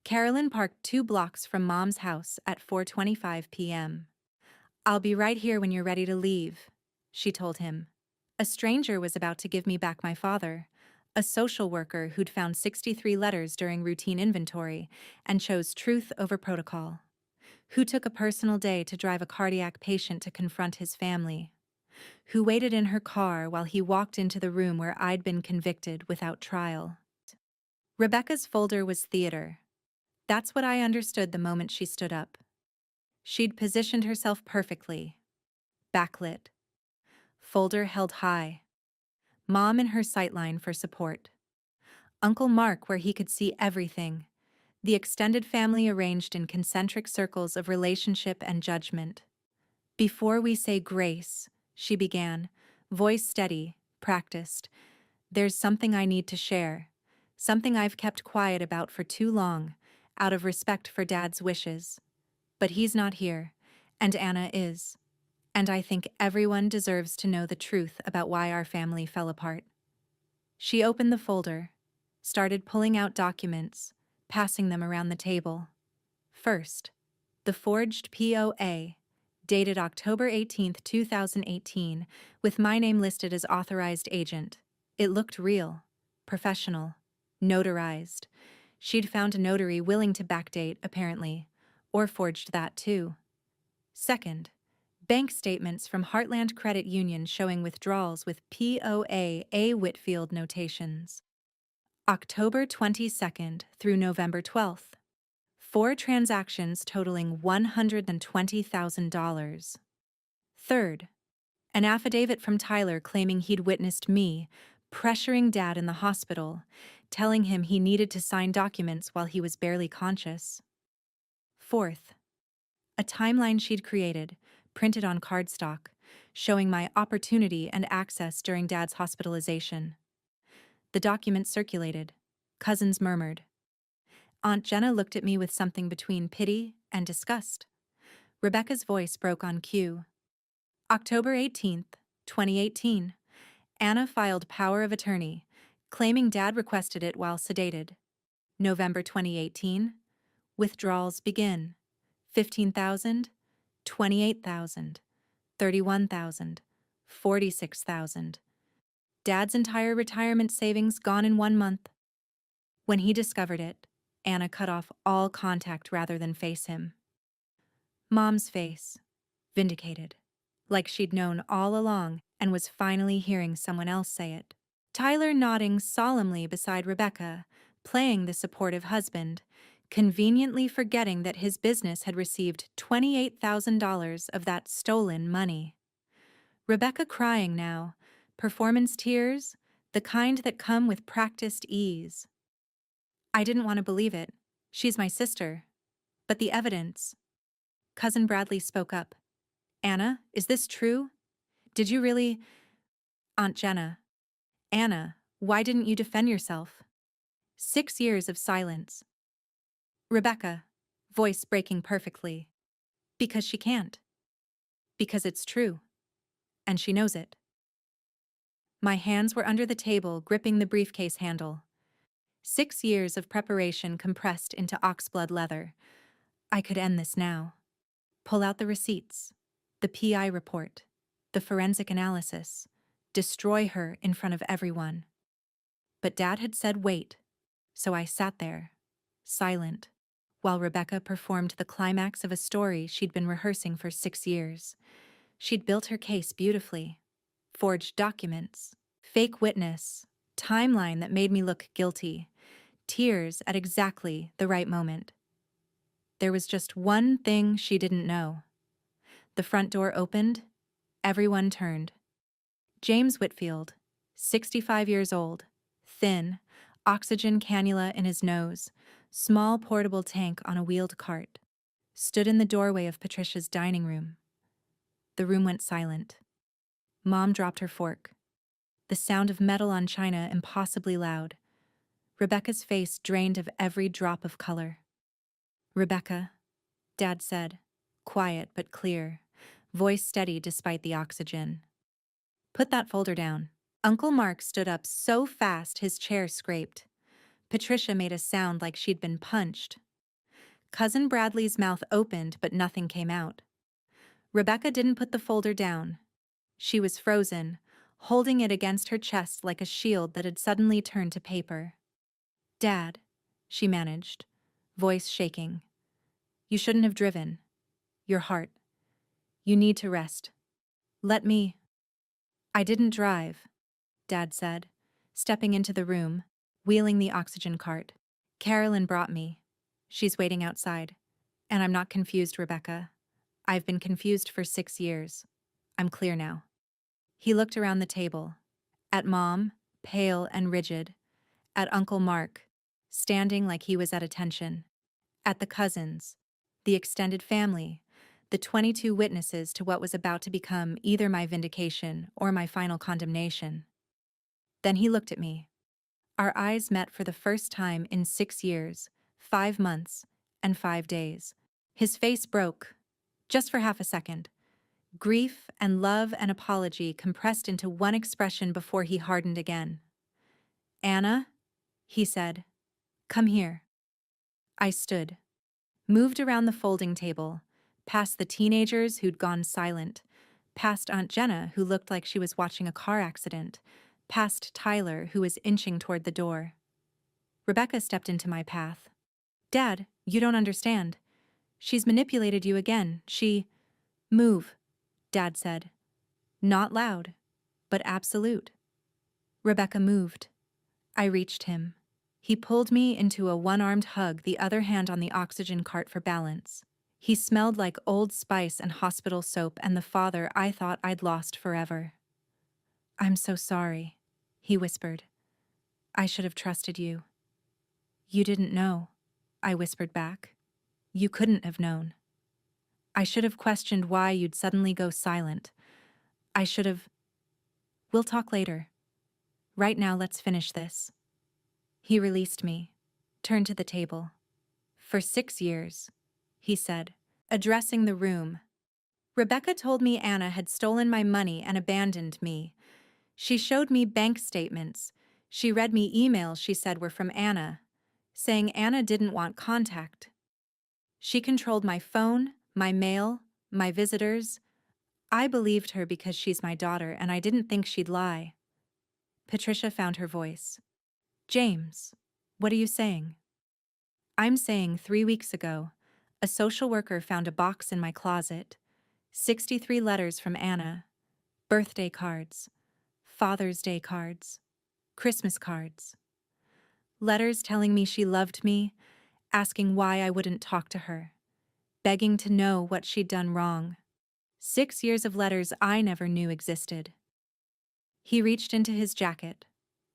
Carolyn parked 2 blocks from Mom's house at 4:25 p.m. "I'll be right here when you're ready to leave," she told him. A stranger was about to give me back my father, a social worker who'd found 63 letters during routine inventory and chose truth over protocol, who took a personal day to drive a cardiac patient to confront his family, who waited in her car while he walked into the room where I'd been convicted without trial. Rebecca's folder was theater. That's what I understood the moment she stood up. She'd positioned herself perfectly. Backlit. Folder held high. Mom in her sightline for support. Uncle Mark where he could see everything. The extended family arranged in concentric circles of relationship and judgment. "Before we say grace," she began, voice steady, practiced, "there's something I need to share. Something I've kept quiet about for too long, out of respect for Dad's wishes. But he's not here, and Anna is. And I think everyone deserves to know the truth about why our family fell apart." She opened the folder, started pulling out documents, passing them around the table. First, the forged POA, dated October 18, 2018, with my name listed as authorized agent. It looked real, professional, notarized. She'd found a notary willing to backdate, apparently, or forged that too. Second, bank statements from Heartland Credit Union showing withdrawals with POA A. Whitfield notations. October 22nd through November 12th. 4 transactions totaling $120,000. Third, an affidavit from Tyler claiming he'd witnessed me pressuring Dad in the hospital, telling him he needed to sign documents while he was barely conscious. Fourth, a timeline she'd created, printed on cardstock, showing my opportunity and access during Dad's hospitalization. The document circulated. Cousins murmured. Aunt Jenna looked at me with something between pity and disgust. Rebecca's voice broke on cue. October 18th, 2018. Anna filed power of attorney, claiming Dad requested it while sedated. November 2018. Withdrawals begin. 15,000, 28,000, 31,000, 46,000. Dad's entire retirement savings gone in 1 month. When he discovered it, Anna cut off all contact rather than face him. Mom's face, vindicated, like she'd known all along and was finally hearing someone else say it. Tyler nodding solemnly beside Rebecca, playing the supportive husband, conveniently forgetting that his business had received $28,000 of that stolen money. Rebecca crying now, performance tears, the kind that come with practiced ease. I didn't want to believe it. She's my sister. But the evidence. Cousin Bradley spoke up. "Anna, is this true? Did you really—" Aunt Jenna. "Anna, why didn't you defend yourself?" 6 years of silence. Rebecca, voice breaking perfectly. "Because she can't. Because it's true. And she knows it." My hands were under the table, gripping the briefcase handle. 6 years of preparation compressed into oxblood leather. I could end this now. Pull out the receipts, the PI report, the forensic analysis, destroy her in front of everyone. But Dad had said wait, so I sat there, silent, while Rebecca performed the climax of a story she'd been rehearsing for 6 years. She'd built her case beautifully. Forged documents, fake witness, timeline that made me look guilty, tears at exactly the right moment. There was just one thing she didn't know. The front door opened. Everyone turned. James Whitfield, 65 years old, thin, oxygen cannula in his nose, small portable tank on a wheeled cart, stood in the doorway of Patricia's dining room. The room went silent. Mom dropped her fork. The sound of metal on china impossibly loud. Rebecca's face drained of every drop of color. "Rebecca," Dad said, quiet but clear, voice steady despite the oxygen. Put that folder down. Uncle Mark stood up so fast his chair scraped. Patricia made a sound like she'd been punched. Cousin Bradley's mouth opened, but nothing came out. Rebecca didn't put the folder down. She was frozen, holding it against her chest like a shield that had suddenly turned to paper. "Dad," she managed, voice shaking. "You shouldn't have driven. Your heart. You need to rest. Let me." "I didn't drive," Dad said, stepping into the room, wheeling the oxygen cart. "Carolyn brought me. She's waiting outside. And I'm not confused, Rebecca. I've been confused for 6 years. I'm clear now." He looked around the table. At Mom, pale and rigid. At Uncle Mark, standing like he was at attention. At the cousins, the extended family, the 22 witnesses to what was about to become either my vindication or my final condemnation. Then he looked at me. Our eyes met for the first time in 6 years, 5 months, and 5 days. His face broke, just for half a second. Grief and love and apology compressed into one expression before he hardened again. "Anna," he said, "come here." I stood, moved around the folding table, past the teenagers who'd gone silent, past Aunt Jenna, who looked like she was watching a car accident, past Tyler, who was inching toward the door. Rebecca stepped into my path. "Dad, you don't understand. She's manipulated you again. Move," Dad said. Not loud, but absolute. Rebecca moved. I reached him. He pulled me into a one-armed hug, the other hand on the oxygen cart for balance. He smelled like Old Spice and hospital soap and the father I thought I'd lost forever. "I'm so sorry," he whispered. "I should have trusted you." "You didn't know," I whispered back. "You couldn't have known. I should have questioned why you'd suddenly go silent. I should have... We'll talk later. Right now, let's finish this." He released me, turned to the table. "For 6 years," he said, addressing the room. "Rebecca told me Anna had stolen my money and abandoned me. She showed me bank statements. She read me emails she said were from Anna, saying Anna didn't want contact. She controlled my phone, my mail, my visitors. I believed her because she's my daughter and I didn't think she'd lie." Patricia found her voice. "James, what are you saying?" "I'm saying 3 weeks ago, a social worker found a box in my closet, 63 letters from Anna, birthday cards, Father's Day cards, Christmas cards. Letters telling me she loved me, asking why I wouldn't talk to her, begging to know what she'd done wrong. 6 years of letters I never knew existed." He reached into his jacket,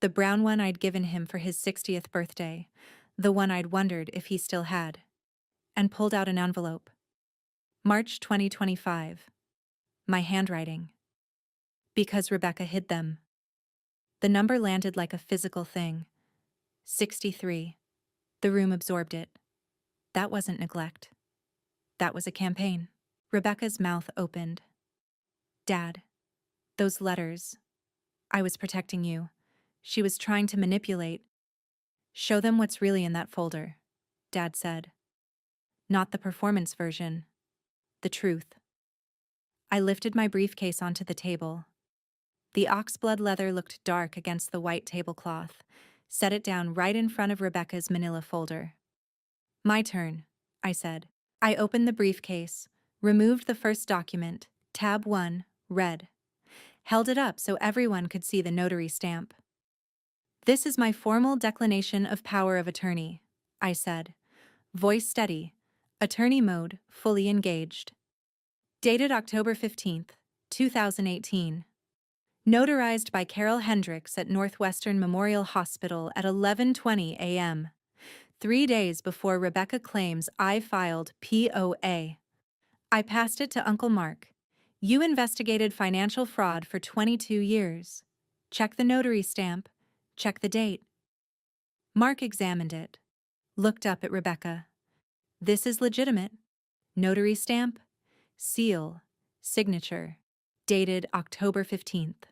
the brown one I'd given him for his 60th birthday, the one I'd wondered if he still had, and pulled out an envelope. March 2025. My handwriting. Because Rebecca hid them. The number landed like a physical thing. 63. The room absorbed it. That wasn't neglect. That was a campaign. Rebecca's mouth opened. "Dad, those letters. I was protecting you. She was trying to manipulate. Show them what's really in that folder," Dad said. "Not the performance version. The truth." I lifted my briefcase onto the table. The oxblood leather looked dark against the white tablecloth. Set it down right in front of Rebecca's manila folder. "My turn," I said. I opened the briefcase, removed the first document, tab 1, red. Held it up so everyone could see the notary stamp. "This is my formal declination of power of attorney," I said, voice steady, attorney mode fully engaged. Dated October 15th, 2018. Notarized by Carol Hendricks at Northwestern Memorial Hospital at 11:20 a.m., 3 days before Rebecca claims I filed POA. I passed it to Uncle Mark. "You investigated financial fraud for 22 years. Check the notary stamp. Check the date." Mark examined it, looked up at Rebecca. "This is legitimate. Notary stamp, seal, Signature. Dated October 15th.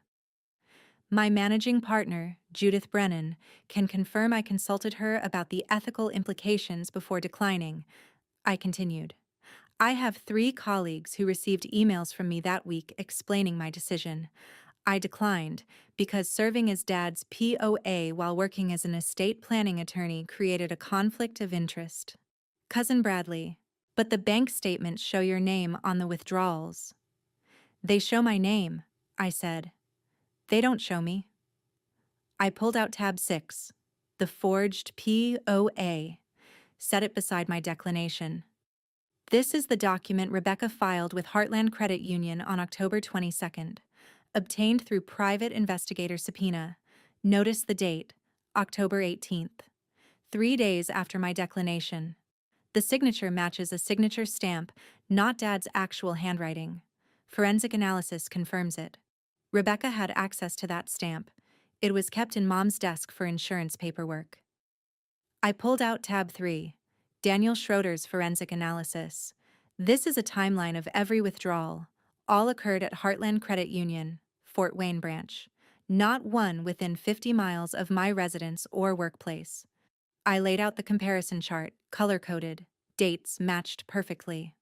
My managing partner, Judith Brennan, can confirm I consulted her about the ethical implications before declining. I continued. I have 3 colleagues who received emails from me that week explaining my decision. I declined because serving as Dad's POA while working as an estate planning attorney created a conflict of interest. Cousin Bradley, but the bank statements show your name on the withdrawals. They show my name, I said. They don't show me. I pulled out tab 6, the forged POA, set it beside my declination. This is the document Rebecca filed with Heartland Credit Union on October 22nd, obtained through private investigator subpoena. Notice the date, October 18th, 3 days after my declination. The signature matches a signature stamp, not Dad's actual handwriting. Forensic analysis confirms it. Rebecca had access to that stamp. It was kept in Mom's desk for insurance paperwork. I pulled out tab 3, Daniel Schroeder's forensic analysis. This is a timeline of every withdrawal. All occurred at Heartland Credit Union, Fort Wayne branch. Not one within 50 miles of my residence or workplace. I laid out the comparison chart, color-coded. Dates matched perfectly.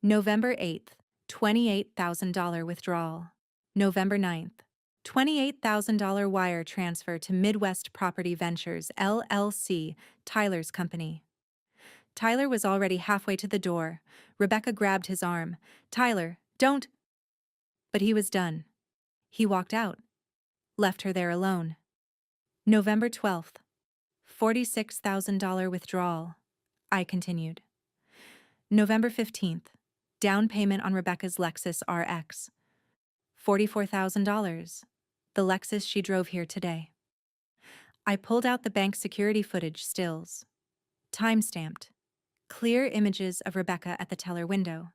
November 8th, $28,000 withdrawal. November 9th, $28,000 wire transfer to Midwest Property Ventures, LLC, Tyler's company. Tyler was already halfway to the door. Rebecca grabbed his arm. Tyler, don't. But he was done. He walked out, left her there alone. November 12th, $46,000 withdrawal. I continued. November 15th, down payment on Rebecca's Lexus RX. $44,000. The Lexus she drove here today. I pulled out the bank security footage stills. Time-stamped. Clear images of Rebecca at the teller window.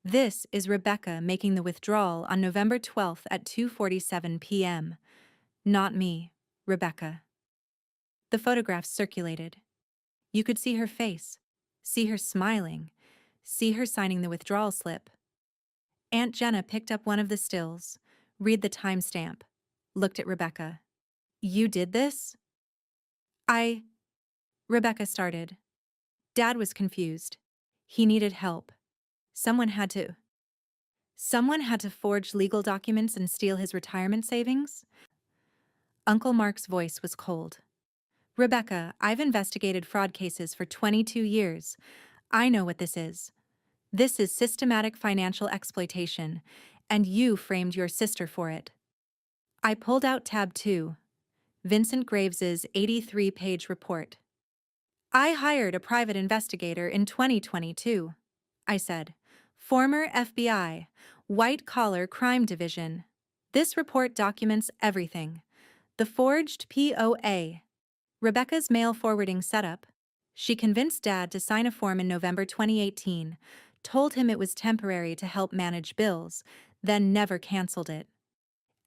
This is Rebecca making the withdrawal on November 12th at 2:47 p.m. Not me, Rebecca. The photographs circulated. You could see her face, see her smiling, see her signing the withdrawal slip. Aunt Jenna picked up one of the stills, read the timestamp, looked at Rebecca. You did this? Rebecca started. Dad was confused. He needed help. Someone had to forge legal documents and steal his retirement savings? Uncle Mark's voice was cold. Rebecca, I've investigated fraud cases for 22 years. I know what this is. This is systematic financial exploitation, and you framed your sister for it. I pulled out tab 2, Vincent Graves's 83-page report. I hired a private investigator in 2022, I said. Former FBI, white-collar crime division. This report documents everything. The forged POA, Rebecca's mail forwarding setup. She convinced Dad to sign a form in November 2018, told him it was temporary to help manage bills, then never canceled it.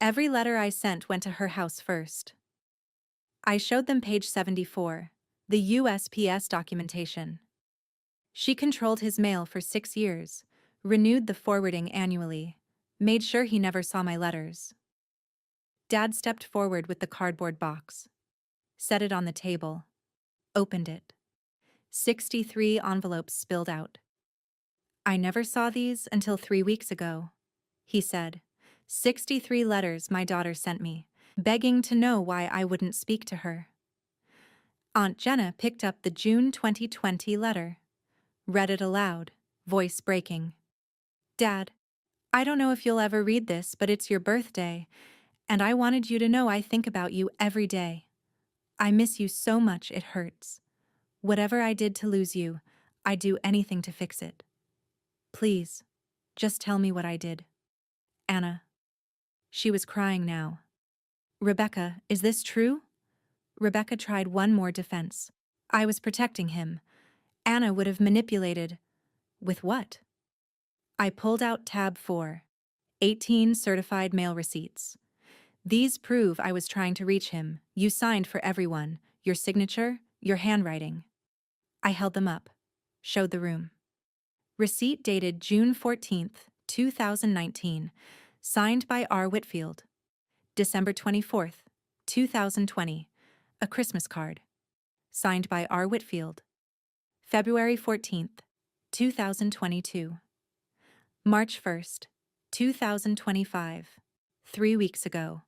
Every letter I sent went to her house first. I showed them page 74, the USPS documentation. She controlled his mail for 6 years, renewed the forwarding annually, made sure he never saw my letters. Dad stepped forward with the cardboard box, set it on the table, opened it. 63 envelopes spilled out. I never saw these until 3 weeks ago, he said. 63 letters my daughter sent me, begging to know why I wouldn't speak to her. Aunt Jenna picked up the June 2020 letter, read it aloud, voice breaking. Dad, I don't know if you'll ever read this, but it's your birthday, and I wanted you to know I think about you every day. I miss you so much it hurts. Whatever I did to lose you, I'd do anything to fix it. Please, just tell me what I did. Anna. She was crying now. Rebecca, is this true? Rebecca tried one more defense. I was protecting him. Anna would have manipulated. With what? I pulled out tab 4, 18 certified mail receipts. These prove I was trying to reach him. You signed for everyone, your signature, your handwriting. I held them up, showed the room. Receipt dated June 14th, 2019. Signed by R. Whitfield. December 24th, 2020. A Christmas card. Signed by R. Whitfield. February 14th, 2022. March 1st, 2025. 3 weeks ago.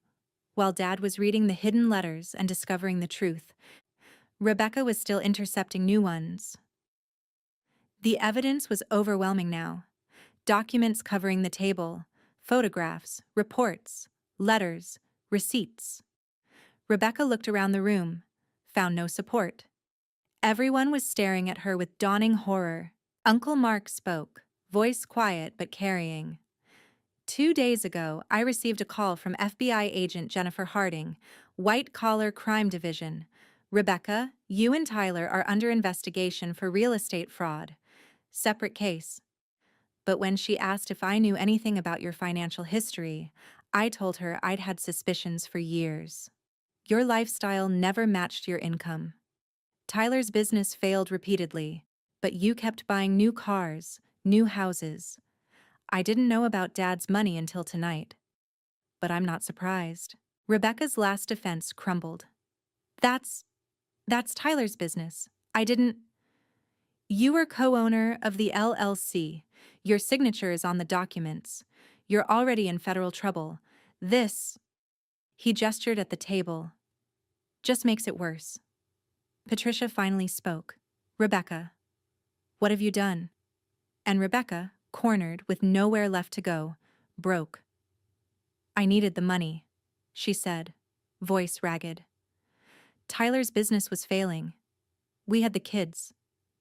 While Dad was reading the hidden letters and discovering the truth, Rebecca was still intercepting new ones. The evidence was overwhelming now. Documents covering the table, photographs, reports, letters, receipts. Rebecca looked around the room, found no support. Everyone was staring at her with dawning horror. Uncle Mark spoke, voice quiet but carrying. 2 days ago, I received a call from FBI agent Jennifer Harding, White Collar Crime Division. Rebecca, you and Tyler are under investigation for real estate fraud. Separate case. But when she asked if I knew anything about your financial history, I told her I'd had suspicions for years. Your lifestyle never matched your income. Tyler's business failed repeatedly, but you kept buying new cars, new houses. I didn't know about Dad's money until tonight. But I'm not surprised. Rebecca's last defense crumbled. That's Tyler's business. I didn't... You were co-owner of the LLC. Your signature is on the documents. You're already in federal trouble. This, he gestured at the table, just makes it worse. Patricia finally spoke. Rebecca, what have you done? And Rebecca, cornered with nowhere left to go, broke. I needed the money, she said, voice ragged. Tyler's business was failing. We had the kids,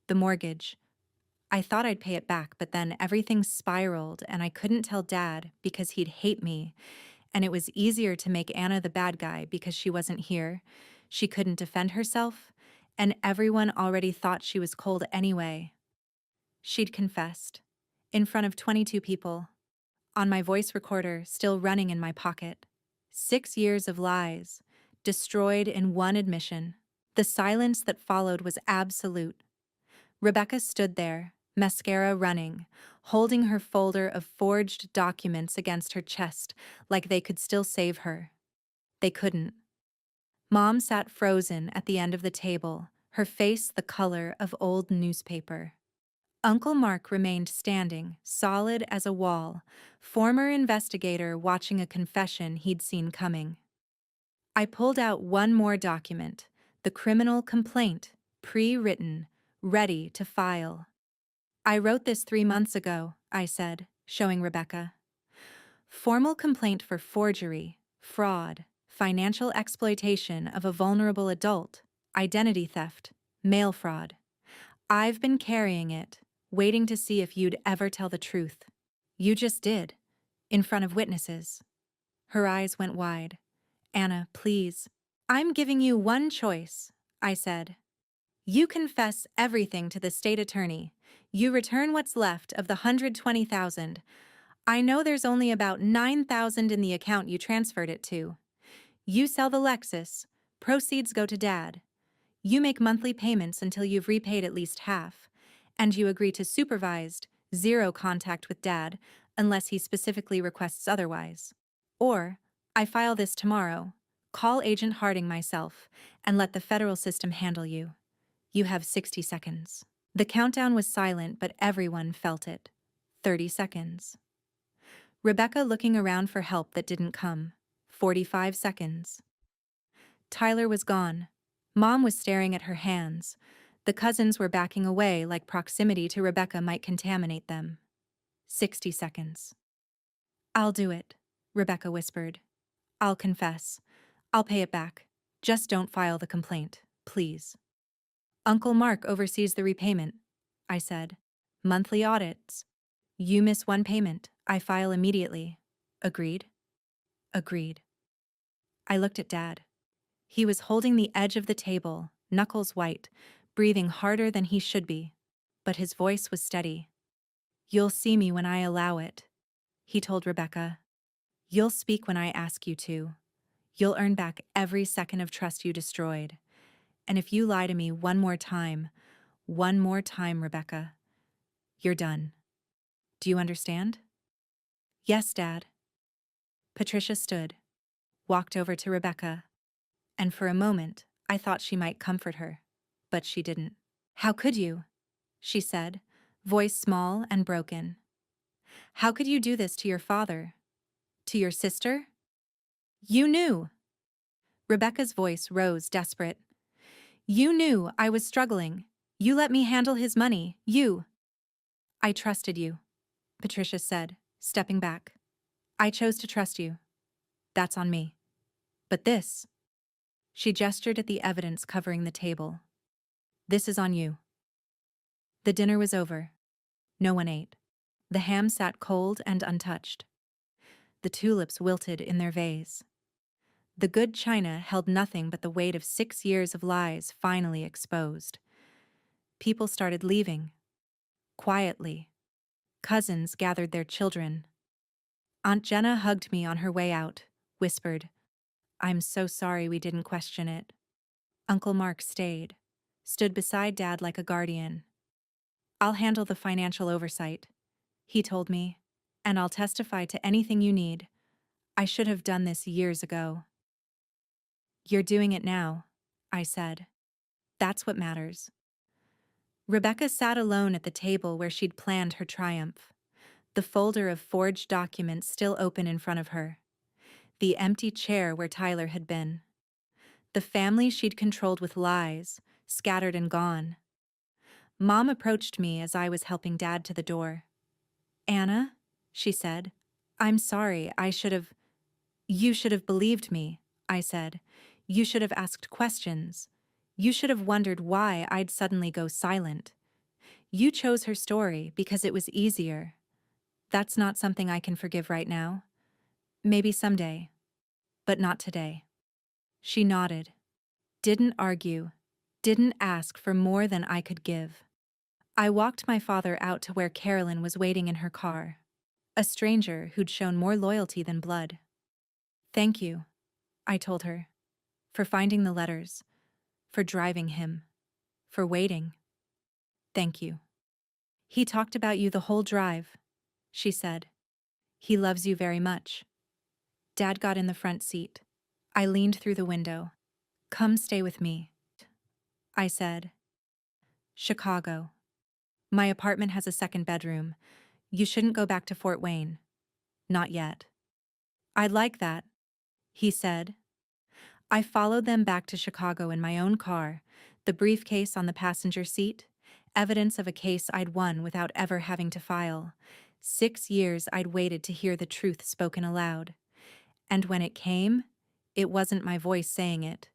the mortgage. I thought I'd pay it back, but then everything spiraled and I couldn't tell Dad because he'd hate me, and it was easier to make Anna the bad guy because she wasn't here. She couldn't defend herself, and everyone already thought she was cold anyway. She'd confessed, in front of 22 people, on my voice recorder still running in my pocket. 6 years of lies, destroyed in one admission. The silence that followed was absolute. Rebecca stood there, mascara running, holding her folder of forged documents against her chest like they could still save her. They couldn't. Mom sat frozen at the end of the table, her face the color of old newspaper. Uncle Mark remained standing, solid as a wall, former investigator watching a confession he'd seen coming. I pulled out one more document, the criminal complaint, pre-written, ready to file. I wrote this 3 months ago, I said, showing Rebecca. Formal complaint for forgery, fraud, financial exploitation of a vulnerable adult, identity theft, mail fraud. I've been carrying it, waiting to see if you'd ever tell the truth. You just did, in front of witnesses. Her eyes went wide. Anna, please. I'm giving you one choice, I said. You confess everything to the state attorney. You return what's left of the $120,000. I know there's only about $9,000 in the account you transferred it to. You sell the Lexus. Proceeds go to Dad. You make monthly payments until you've repaid at least half. And you agree to supervised, zero contact with Dad unless he specifically requests otherwise. Or, I file this tomorrow, call Agent Harding myself, and let the federal system handle you. You have 60 seconds. The countdown was silent, but everyone felt it. 30 seconds. Rebecca looking around for help that didn't come. 45 seconds. Tyler was gone. Mom was staring at her hands. The cousins were backing away like proximity to Rebecca might contaminate them. 60 seconds. I'll do it, Rebecca whispered. I'll confess. I'll pay it back. Just don't file the complaint, please. Uncle Mark oversees the repayment, I said. Monthly audits. You miss one payment, I file immediately. Agreed? Agreed. I looked at Dad. He was holding the edge of the table, knuckles white, breathing harder than he should be. But his voice was steady. You'll see me when I allow it, he told Rebecca. You'll speak when I ask you to. You'll earn back every second of trust you destroyed. And if you lie to me one more time, Rebecca, you're done. Do you understand? Yes, Dad. Patricia stood, walked over to Rebecca, and for a moment, I thought she might comfort her. But she didn't. How could you? She said, voice small and broken. How could you do this to your father? To your sister? You knew. Rebecca's voice rose desperate. You knew I was struggling. You let me handle his money. You. I trusted you, Patricia said, stepping back. I chose to trust you. That's on me. But this. She gestured at the evidence covering the table. This is on you. The dinner was over. No one ate. The ham sat cold and untouched. The tulips wilted in their vase. The good china held nothing but the weight of 6 years of lies finally exposed. People started leaving. Quietly. Cousins gathered their children. Aunt Jenna hugged me on her way out, whispered, I'm so sorry we didn't question it. Uncle Mark stayed, stood beside Dad like a guardian. I'll handle the financial oversight, he told me, and I'll testify to anything you need. I should have done this years ago. You're doing it now, I said. That's what matters. Rebecca sat alone at the table where she'd planned her triumph, the folder of forged documents still open in front of her, the empty chair where Tyler had been, the family she'd controlled with lies, scattered and gone. Mom approached me as I was helping Dad to the door. Anna, she said, I'm sorry, You should have believed me, I said. You should have asked questions. You should have wondered why I'd suddenly go silent. You chose her story because it was easier. That's not something I can forgive right now. Maybe someday. But not today. She nodded. Didn't argue. Didn't ask for more than I could give. I walked my father out to where Carolyn was waiting in her car. A stranger who'd shown more loyalty than blood. Thank you, I told her. For finding the letters. For driving him. For waiting. Thank you. He talked about you the whole drive, she said. He loves you very much. Dad got in the front seat. I leaned through the window. Come stay with me, I said. Chicago. My apartment has a second bedroom. You shouldn't go back to Fort Wayne. Not yet. I'd like that, he said. I followed them back to Chicago in my own car, the briefcase on the passenger seat, evidence of a case I'd won without ever having to file. 6 years I'd waited to hear the truth spoken aloud. And when it came, it wasn't my voice saying it.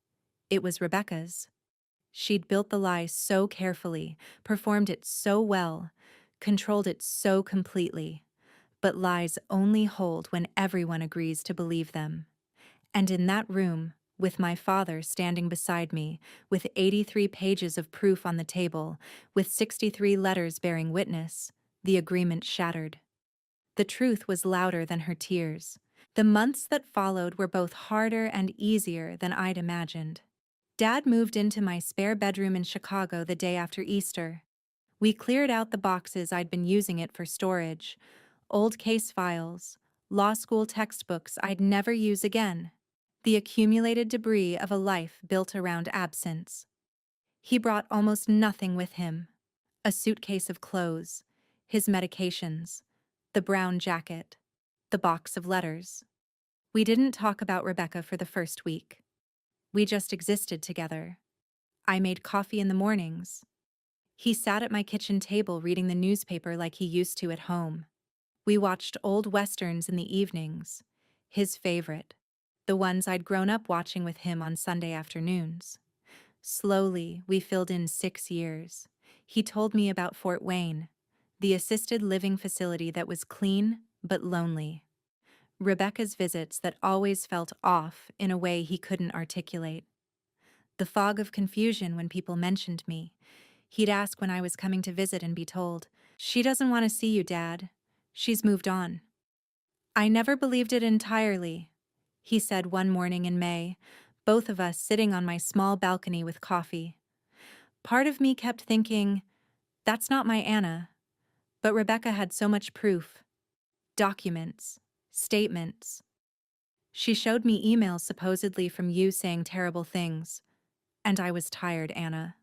It was Rebecca's. She'd built the lie so carefully, performed it so well, controlled it so completely. But lies only hold when everyone agrees to believe them. And in that room, with my father standing beside me, with 83 pages of proof on the table, with 63 letters bearing witness, the agreement shattered. The truth was louder than her tears. The months that followed were both harder and easier than I'd imagined. Dad moved into my spare bedroom in Chicago the day after Easter. We cleared out the boxes I'd been using it for storage, old case files, law school textbooks I'd never use again. The accumulated debris of a life built around absence. He brought almost nothing with him. A suitcase of clothes, his medications, the brown jacket, the box of letters. We didn't talk about Rebecca for the first week. We just existed together. I made coffee in the mornings. He sat at my kitchen table reading the newspaper like he used to at home. We watched old westerns in the evenings, his favorite. The ones I'd grown up watching with him on Sunday afternoons. Slowly, we filled in 6 years. He told me about Fort Wayne, the assisted living facility that was clean but lonely. Rebecca's visits that always felt off in a way he couldn't articulate. The fog of confusion when people mentioned me. He'd ask when I was coming to visit and be told, "She doesn't want to see you, Dad. She's moved on." I never believed it entirely, he said one morning in May, both of us sitting on my small balcony with coffee. Part of me kept thinking, that's not my Anna. But Rebecca had so much proof. documents, statements. She showed me emails supposedly from you saying terrible things. And I was tired, Anna.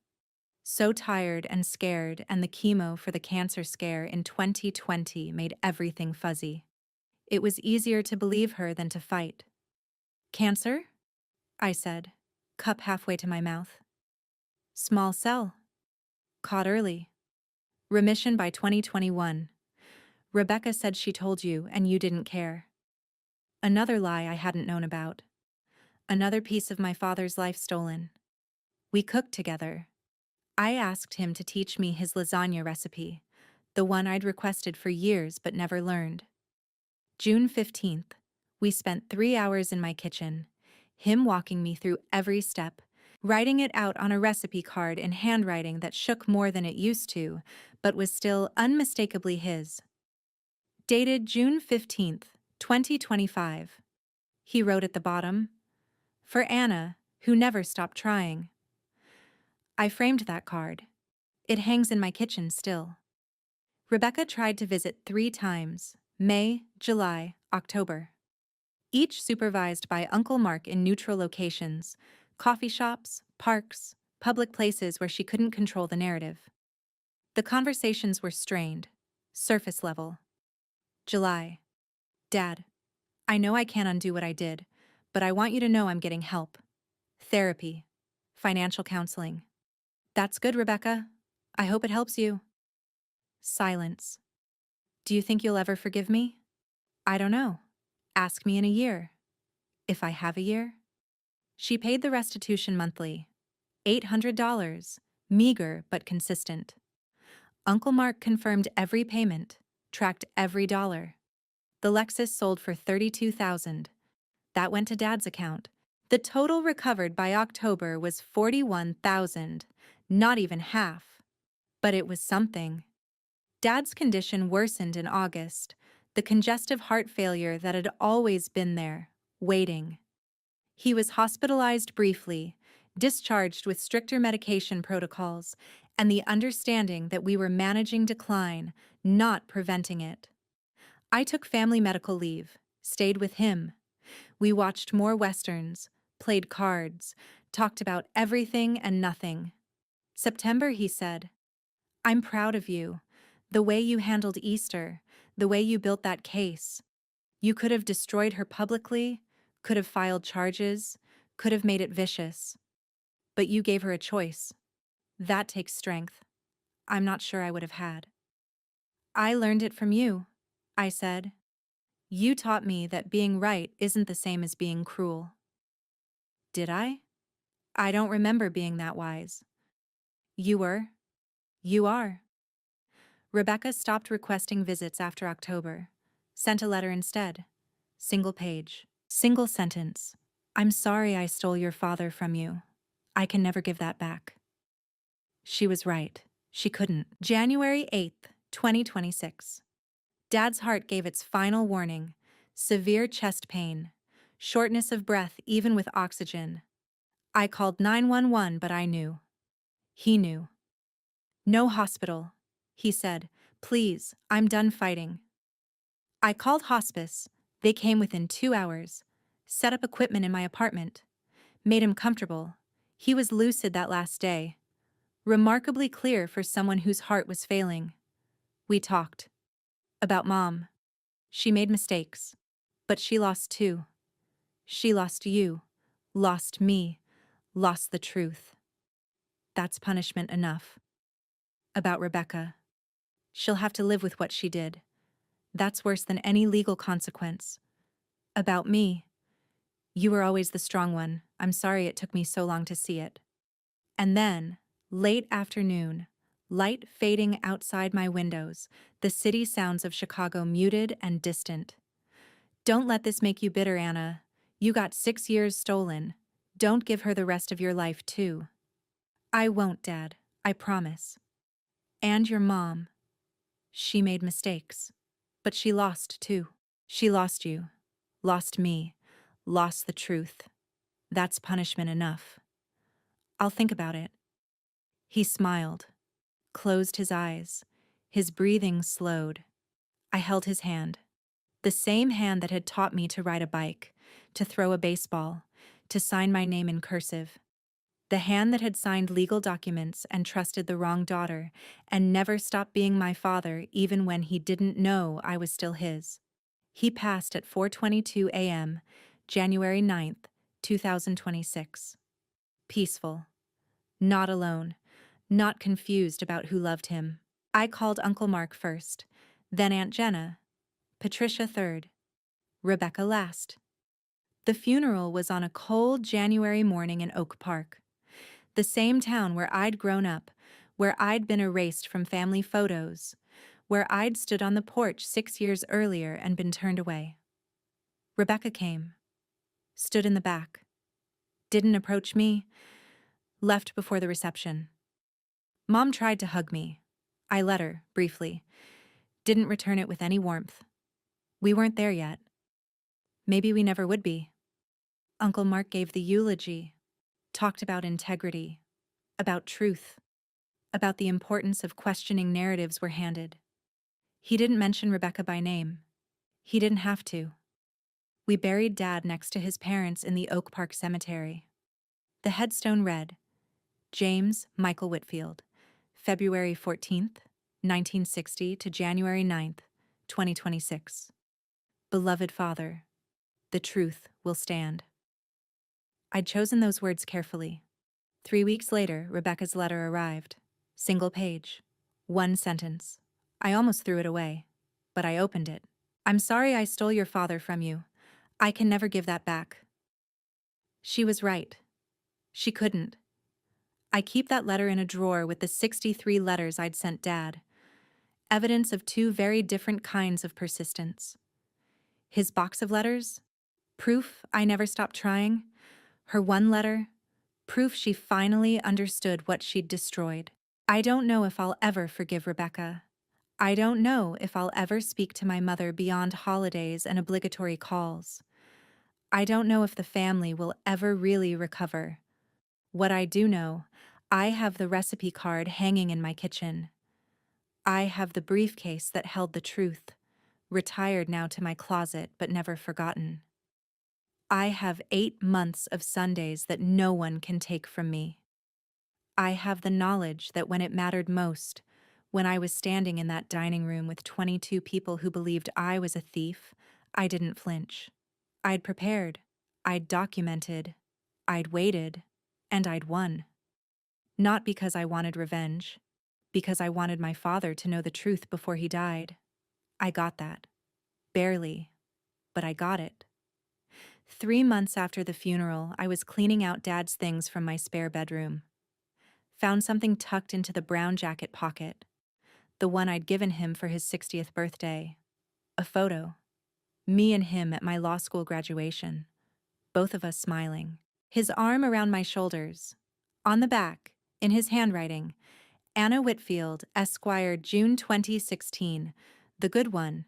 So tired and scared, and the chemo for the cancer scare in 2020 made everything fuzzy. It was easier to believe her than to fight. Cancer? I said, cup halfway to my mouth. Small cell. Caught early. Remission by 2021. Rebecca said she told you and you didn't care. Another lie I hadn't known about. Another piece of my father's life stolen. We cooked together. I asked him to teach me his lasagna recipe, the one I'd requested for years but never learned. June 15th, we spent 3 hours in my kitchen, him walking me through every step, writing it out on a recipe card in handwriting that shook more than it used to, but was still unmistakably his. Dated June 15th, 2025. He wrote at the bottom, "For Anna, who never stopped trying." I framed that card. It hangs in my kitchen still. Rebecca tried to visit 3 times, May, July, October. Each supervised by Uncle Mark in neutral locations, coffee shops, parks, public places where she couldn't control the narrative. The conversations were strained, surface level. July. Dad, I know I can't undo what I did, but I want you to know I'm getting help. Therapy. Financial counseling. That's good, Rebecca. I hope it helps you. Silence. Do you think you'll ever forgive me? I don't know. Ask me in a year. If I have a year? She paid the restitution monthly. $800. Meager but consistent. Uncle Mark confirmed every payment, tracked every dollar. The Lexus sold for $32,000. That went to Dad's account. The total recovered by October was $41,000, not even half. But it was something. Dad's condition worsened in August, the congestive heart failure that had always been there, waiting. He was hospitalized briefly, discharged with stricter medication protocols, and the understanding that we were managing decline, not preventing it. I took family medical leave, stayed with him. We watched more westerns, played cards, talked about everything and nothing. September, he said, "I'm proud of you. The way you handled Easter, the way you built that case. You could have destroyed her publicly, could have filed charges, could have made it vicious. But you gave her a choice. That takes strength. I'm not sure I would have had." "I learned it from you," I said. "You taught me that being right isn't the same as being cruel." Did I? I don't remember being that wise. You were. You are. Rebecca stopped requesting visits after October. Sent a letter instead. Single page. Single sentence. "I'm sorry I stole your father from you. I can never give that back." She was right. She couldn't. January 8th, 2026. Dad's heart gave its final warning. Severe chest pain. Shortness of breath even with oxygen. I called 911, but I knew. He knew. "No hospital," he said. "Please, I'm done fighting." I called hospice. They came within 2 hours. Set up equipment in my apartment. Made him comfortable. He was lucid that last day. Remarkably clear for someone whose heart was failing. We talked. About Mom. She made mistakes. But she lost too. She lost you. Lost me. Lost the truth. That's punishment enough. About Rebecca. She'll have to live with what she did. That's worse than any legal consequence. About me. You were always the strong one. I'm sorry it took me so long to see it. And then, late afternoon, light fading outside my windows, the city sounds of Chicago muted and distant. "Don't let this make you bitter, Anna. You got 6 years stolen. Don't give her the rest of your life, too." "I won't, Dad. I promise." "And your mom. She made mistakes. But she lost, too. She lost you. Lost me. Lost the truth. That's punishment enough. I'll think about it." He smiled, closed his eyes. His breathing slowed. I held his hand. The same hand that had taught me to ride a bike, to throw a baseball, to sign my name in cursive. The hand that had signed legal documents and trusted the wrong daughter and never stopped being my father even when he didn't know I was still his. He passed at 4:22 a.m., January 9th, 2026. Peaceful. Not alone. Not confused about who loved him. I called Uncle Mark first, then Aunt Jenna, Patricia third, Rebecca last. The funeral was on a cold January morning in Oak Park, the same town where I'd grown up, where I'd been erased from family photos, where I'd stood on the porch 6 years earlier and been turned away. Rebecca came, stood in the back, didn't approach me, left before the reception. Mom tried to hug me. I let her, briefly, didn't return it with any warmth. We weren't there yet. Maybe we never would be. Uncle Mark gave the eulogy, talked about integrity, about truth, about the importance of questioning narratives we're handed. He didn't mention Rebecca by name. He didn't have to. We buried Dad next to his parents in the Oak Park Cemetery. The headstone read, James Michael Whitfield, February 14th, 1960 to January 9th, 2026. Beloved Father, the truth will stand. I'd chosen those words carefully. 3 weeks later, Rebecca's letter arrived. Single page. One sentence. I almost threw it away, but I opened it. I'm sorry I stole your father from you. I can never give that back. She was right. She couldn't. I keep that letter in a drawer with the 63 letters I'd sent Dad. Evidence of two very different kinds of persistence. His box of letters, proof I never stopped trying. Her one letter, proof she finally understood what she'd destroyed. I don't know if I'll ever forgive Rebecca. I don't know if I'll ever speak to my mother beyond holidays and obligatory calls. I don't know if the family will ever really recover. What I do know, I have the recipe card hanging in my kitchen. I have the briefcase that held the truth, retired now to my closet but never forgotten. I have 8 months of Sundays that no one can take from me. I have the knowledge that when it mattered most, when I was standing in that dining room with 22 people who believed I was a thief, I didn't flinch. I'd prepared, I'd documented, I'd waited, and I'd won. Not because I wanted revenge, because I wanted my father to know the truth before he died. I got that. Barely, but I got it. 3 months after the funeral, I was cleaning out Dad's things from my spare bedroom. Found something tucked into the brown jacket pocket, the one I'd given him for his 60th birthday. A photo. Me and him at my law school graduation. Both of us smiling. His arm around my shoulders. On the back, in his handwriting, Anna Whitfield, Esquire, June 2016, the good one.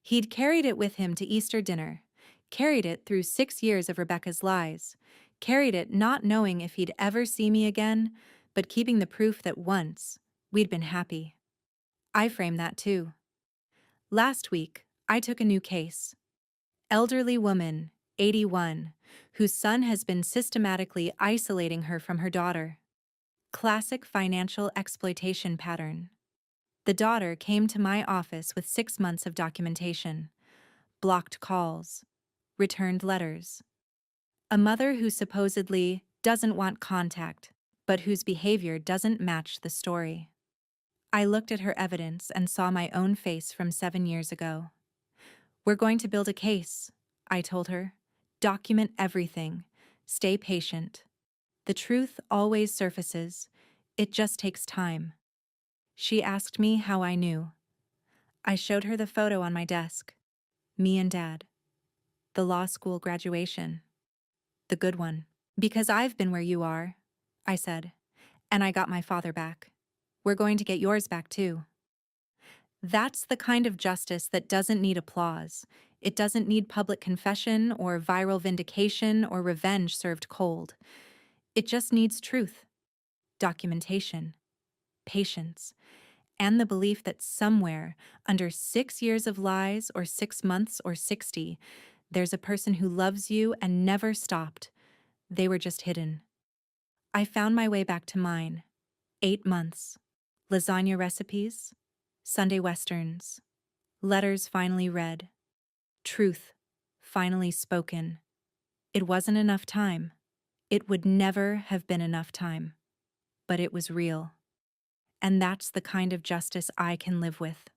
He'd carried it with him to Easter dinner, carried it through 6 years of Rebecca's lies, carried it not knowing if he'd ever see me again, but keeping the proof that once, we'd been happy. I framed that too. Last week, I took a new case. Elderly woman, 81, whose son has been systematically isolating her from her daughter. Classic financial exploitation pattern. The daughter came to my office with 6 months of documentation, blocked calls, returned letters. A mother who supposedly doesn't want contact, but whose behavior doesn't match the story. I looked at her evidence and saw my own face from 7 years ago. We're going to build a case, I told her. Document everything. Stay patient. The truth always surfaces. It just takes time. She asked me how I knew. I showed her the photo on my desk. Me and Dad. The law school graduation. The good one. Because I've been where you are, I said, and I got my father back. We're going to get yours back too. That's the kind of justice that doesn't need applause. It doesn't need public confession or viral vindication or revenge served cold. It just needs truth, documentation, patience, and the belief that somewhere, under 6 years of lies, or 6 months, or 60, there's a person who loves you and never stopped. They were just hidden. I found my way back to mine. 8 months. Lasagna recipes, Sunday westerns, letters finally read, truth finally spoken. It wasn't enough time. It would never have been enough time. But it was real. And that's the kind of justice I can live with.